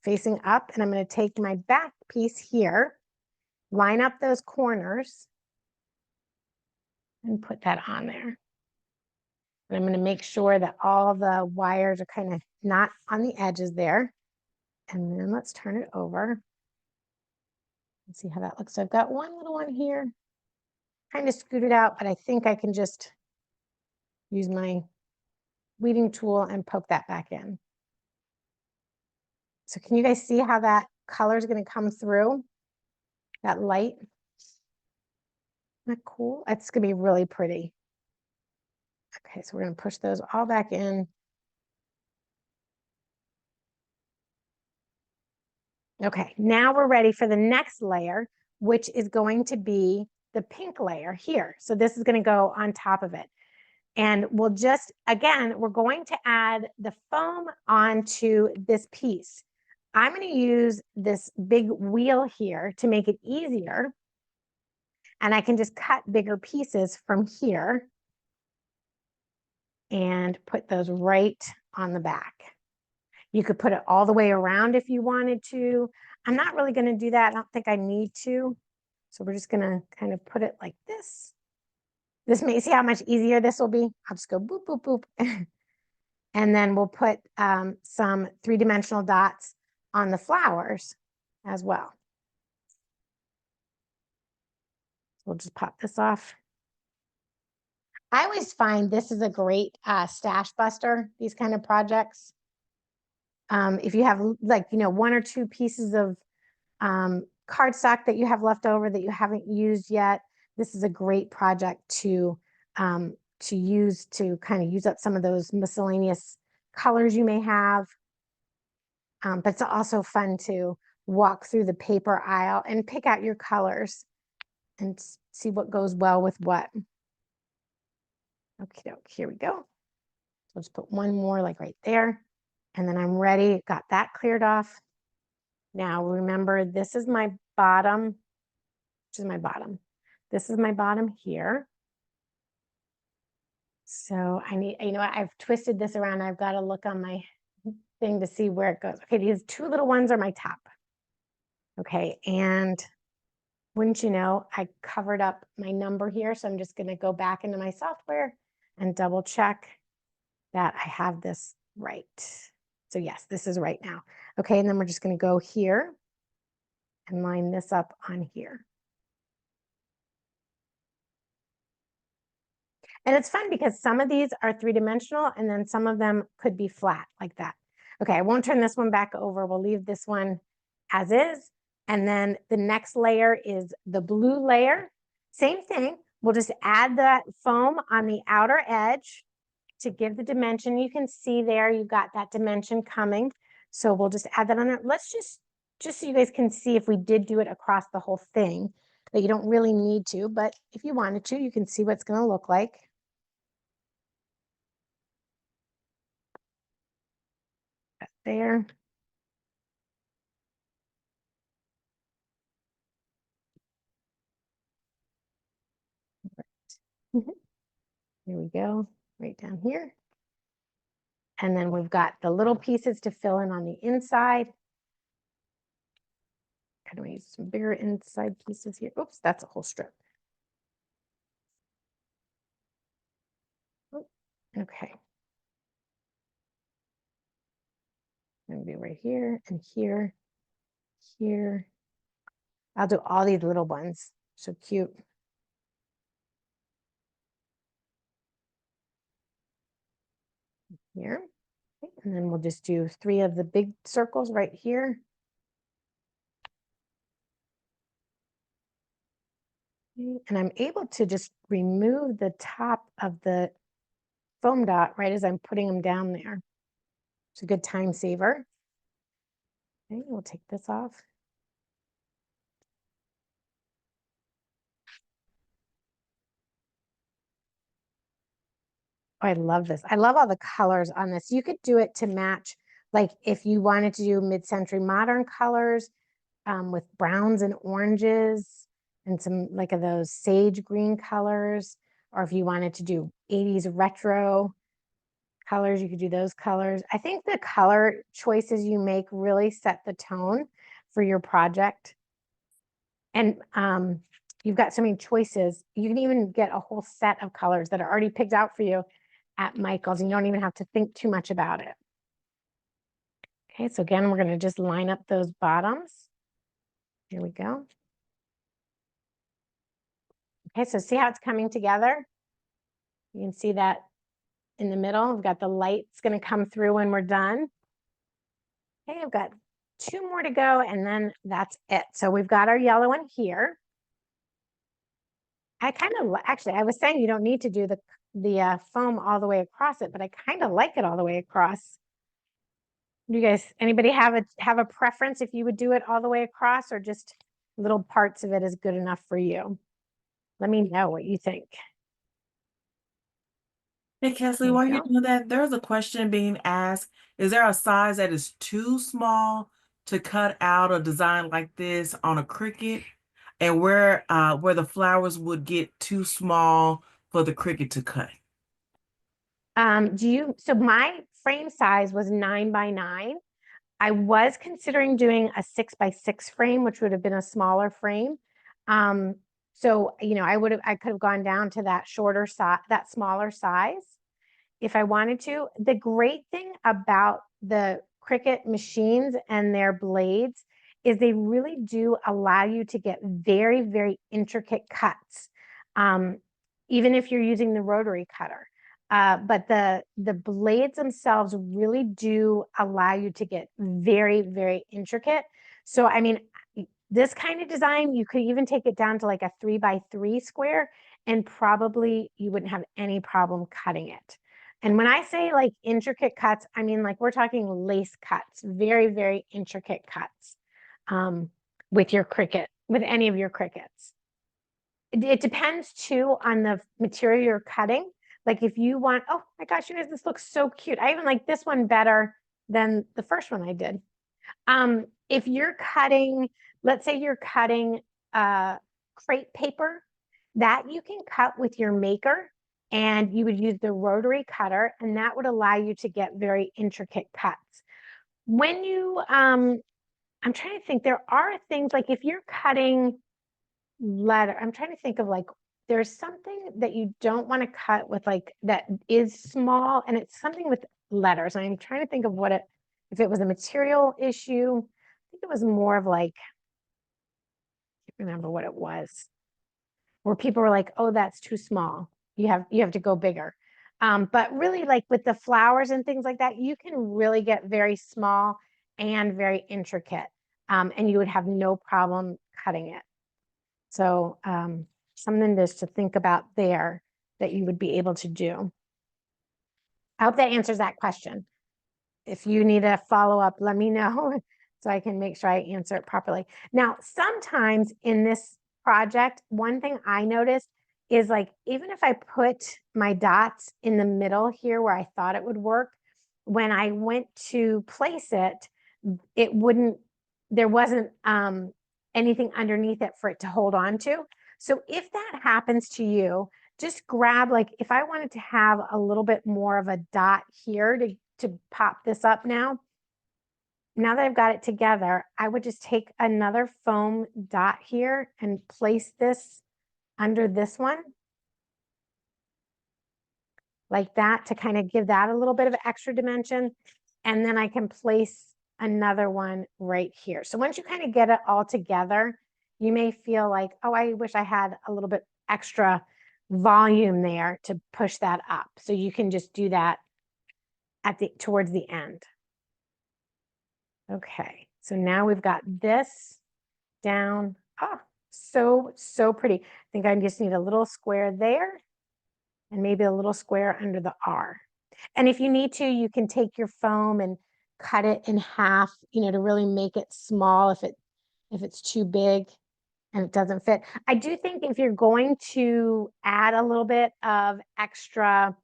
facing up, and I'm going to take my back piece here, line up those corners, and put that on there. And I'm going to make sure that all the wires are kind of not on the edges there. And then let's turn it over and see how that looks. So I've got one little one here, kind of scooted out, but I think I can just use my weeding tool and poke that back in. So can you guys see how that color is going to come through? That light. Isn't that cool? It's going to be really pretty. Okay, so we're going to push those all back in. Okay, now we're ready for the next layer, which is going to be the pink layer here. So this is going to go on top of it. And we'll just, again, we're going to add the foam onto this piece. I'm going to use this big wheel here to make it easier. And I can just cut bigger pieces from here and put those right on the back. You could put it all the way around if you wanted to. I'm not really going to do that. I don't think I need to. So we're just going to kind of put it like this. This may see how much easier this will be. I'll just go boop, boop, boop. And then we'll put some three-dimensional dots on the flowers as well. We'll just pop this off. I always find this is a great stash buster, these kind of projects. If you have like, one or two pieces of cardstock that you have left over that you haven't used yet, this is a great project to use to kind of use up some of those miscellaneous colors you may have. But it's also fun to walk through the paper aisle and pick out your colors and see what goes well with what. Okay, here we go. So let's put one more like right there. And then I'm ready, got that cleared off. Now remember, this is my bottom, which is my bottom. This is my bottom here. So I need, I've twisted this around. I've got to look on my thing to see where it goes. Okay, these two little ones are my top. Okay, and wouldn't you know, I covered up my number here. So I'm just going to go back into my software and double check that I have this right. So yes, this is right now. Okay, and then we're just going to go here and line this up on here. And it's fun because some of these are three-dimensional and then some of them could be flat like that. Okay, I won't turn this one back over. We'll leave this one as is. And then the next layer is the blue layer. Same thing. We'll just add that foam on the outer edge to give the dimension. You can see there, you've got that dimension coming. So we'll just add that on there. Let's just so you guys can see if we did do it across the whole thing, that you don't really need to, but if you wanted to, you can see what it's going to look like. There. Here we go, right down here. And then we've got the little pieces to fill in on the inside. Kind of use some bigger inside pieces here. Oops, that's a whole strip. Oh, okay. Maybe right here and here, here. I'll do all these little ones. So cute. Here. Okay. And then we'll just do 3 of the big circles right here. Okay. And I'm able to just remove the top of the foam dot right as I'm putting them down there. It's a good time saver. Okay, we'll take this off. Oh, I love this. I love all the colors on this. You could do it to match, like if you wanted to do mid-century modern colors with browns and oranges and some like of those sage green colors, or if you wanted to do 80s retro colors, you could do those colors. I think the color choices you make really set the tone for your project. And you've got so many choices. You can even get a whole set of colors that are already picked out for you at Michael's, and you don't even have to think too much about it. Okay, so again, we're going to just line up those bottoms. Here we go. Okay, so see how it's coming together? You can see that in the middle. We've got the lights going to come through when we're done. Okay, I've got 2 more to go, and then that's it. So we've got our yellow one here. I kind of, actually, I was saying you don't need to do the foam all the way across it, but I kind of like it all the way across. Do you guys, anybody have a preference if you would do it all the way across, or just little parts of it is good enough for you? Let me know what you think. Hey, Kesley, while you're doing that, there's a question being asked. Is there a size that is too small to cut out a design like this on a Cricut? And where the flowers would get too small for the Cricut to cut? So my frame size was 9 by 9. I was considering doing a 6 by 6 frame, which would have been a smaller frame. So, you know, I could have gone down to that shorter size, that smaller size if I wanted to. The great thing about the Cricut machines and their blades is they really do allow you to get very, very intricate cuts, even if you're using the rotary cutter. But the blades themselves really do allow you to get very, very intricate. So, I mean, this kind of design, you could even take it down to like a 3 by 3 square, and probably you wouldn't have any problem cutting it. And when I say like intricate cuts, I mean like we're talking lace cuts, very, very intricate cuts with your Cricut, with any of your Cricuts. It depends too on the material you're cutting. Like if you want, oh my gosh, you guys, this looks so cute. I even like this one better than the first one I did. If you're cutting, let's say you're cutting crepe paper, that you can cut with your maker, and you would use the rotary cutter, and that would allow you to get very intricate cuts. When you, I'm trying to think, there are things like if you're cutting letter, I'm trying to think of like, there's something that you don't want to cut with like, that is small, and it's something with letters. I'm trying to think of what if it was a material issue. I think it was more of like, I can't remember what it was, where people were like, oh, that's too small. You have to go bigger. But really like with the flowers and things like that, you can really get very small and very intricate. And you would have no problem cutting it. So something just to think about there that you would be able to do. I hope that answers that question. If you need a follow-up, let me know so I can make sure I answer it properly. Now, sometimes in this project, one thing I noticed is like, even if I put my dots in the middle here where I thought it would work, when I went to place it, it wouldn't, there wasn't anything underneath it for it to hold on to. So if that happens to you, just grab, like if I wanted to have a little bit more of a dot here to pop this up now that I've got it together, I would just take another foam dot here and place this under this one like that to kind of give that a little bit of extra dimension. And then I can place another one right here. So once you kind of get it all together, you may feel like, oh, I wish I had a little bit extra volume there to push that up. So you can just do that at the towards the end. Okay, so now we've got this down. Oh, so pretty. I think I just need a little square there and maybe a little square under the R. And if you need to, you can take your foam and cut it in half, you know, to really make it small if it's too big and it doesn't fit. I do think if you're going to add a little bit of extra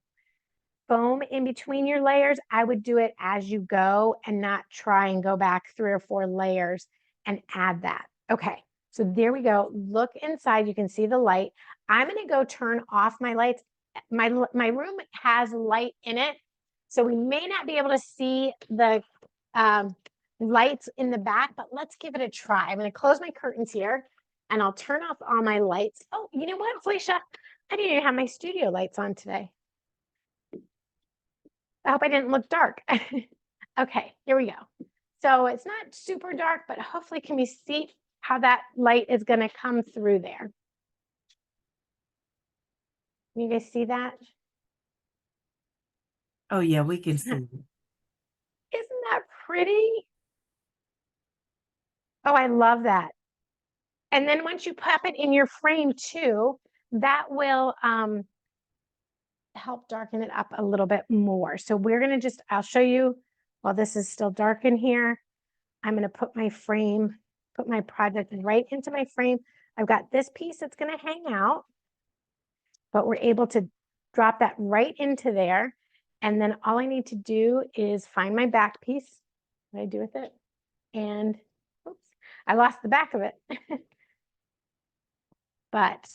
foam in between your layers, I would do it as you go and not try and go back 3 or 4 layers and add that. Okay, so there we go. Look inside, you can see the light. I'm gonna go turn off my lights. My room has light in it, so we may not be able to see the lights in the back, but let's give it a try. I'm gonna close my curtains here and I'll turn off all my lights. Oh, you know what, Felicia? I didn't even have my studio lights on today. I hope I didn't look dark. Okay, here we go. So it's not super dark, but hopefully can we see how that light is going to come through there? You guys see that? Oh yeah, we can see it. Isn't that pretty? Oh, I love that. And then once you pop it in your frame too, that will help darken it up a little bit more. So we're going to just, I'll show you while this is still dark in here. I'm going to put my frame, put my project right into my frame. I've got this piece that's going to hang out, but we're able to drop that right into there. And then all I need to do is find my back piece. What I do with it? And oops, I lost the back of it. But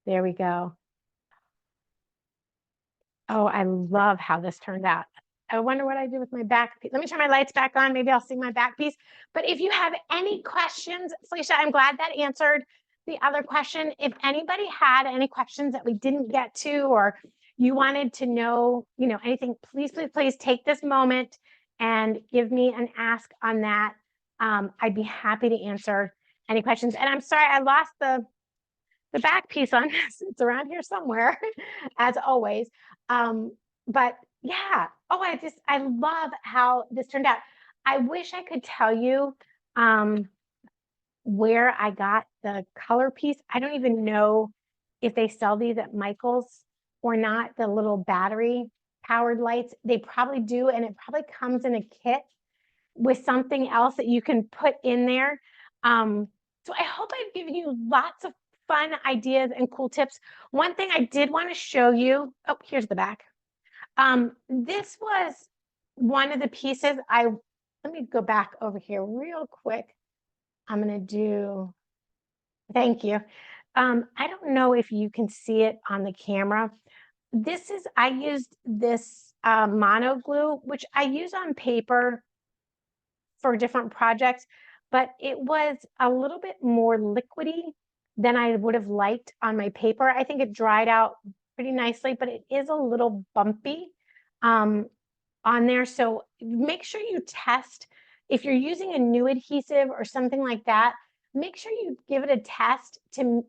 there we go. Oh, I love how this turned out. I wonder what I did with my back piece. Let me turn my lights back on. Maybe I'll see my back piece. But if you have any questions, Felicia, I'm glad that answered the other question. If anybody had any questions that we didn't get to, or you wanted to know, you know, anything, please take this moment and give me an ask on that. I'd be happy to answer any questions. And I'm sorry, I lost the back piece on this. It's around here somewhere, as always. But yeah, oh, I love how this turned out. I wish I could tell you where I got the color piece. I don't even know if they sell these at Michael's or not, the little battery powered lights. They probably do, and it probably comes in a kit with something else that you can put in there. So I hope I've given you lots of fun ideas and cool tips. One thing I did want to show you, oh, here's the back. This was one of the pieces let me go back over here real quick. I'm going to do, thank you. I don't know if you can see it on the camera. I used this mono glue, which I use on paper for different projects, but it was a little bit more liquidy than I would have liked on my paper. I think it dried out pretty nicely, but it is a little bumpy on there. So make sure you test. If you're using a new adhesive or something like that, make sure you give it a test to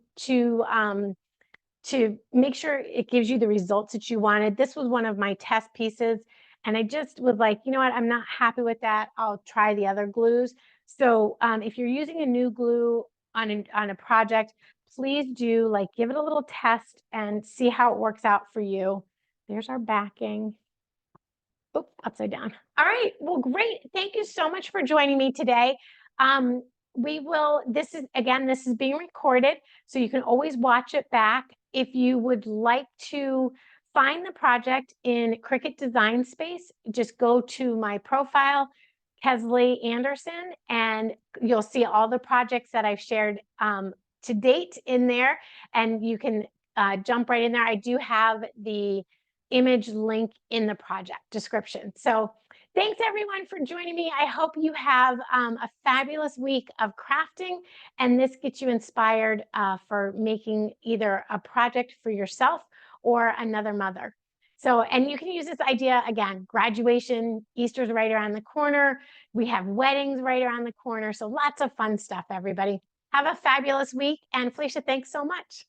make sure it gives you the results that you wanted. This was one of my test pieces. And I just was like, you know what, I'm not happy with that. I'll try the other glues. So if you're using a new glue on a project, please do like give it a little test and see how it works out for you. There's our backing. Oh, upside down. All right. Well, great. Thank you so much for joining me today. This is being recorded, so you can always watch it back. If you would like to find the project in Cricut Design Space, just go to my profile, Kesley Anderson, and you'll see all the projects that I've shared to date in there, and you can jump right in there. I do have the image link in the project description. So thanks everyone for joining me. I hope you have a fabulous week of crafting, and this gets you inspired for making either a project for yourself or another mother. So, and you can use this idea again, graduation, Easter's right around the corner. We have weddings right around the corner. So lots of fun stuff, everybody. Have a fabulous week. And Felicia, thanks so much.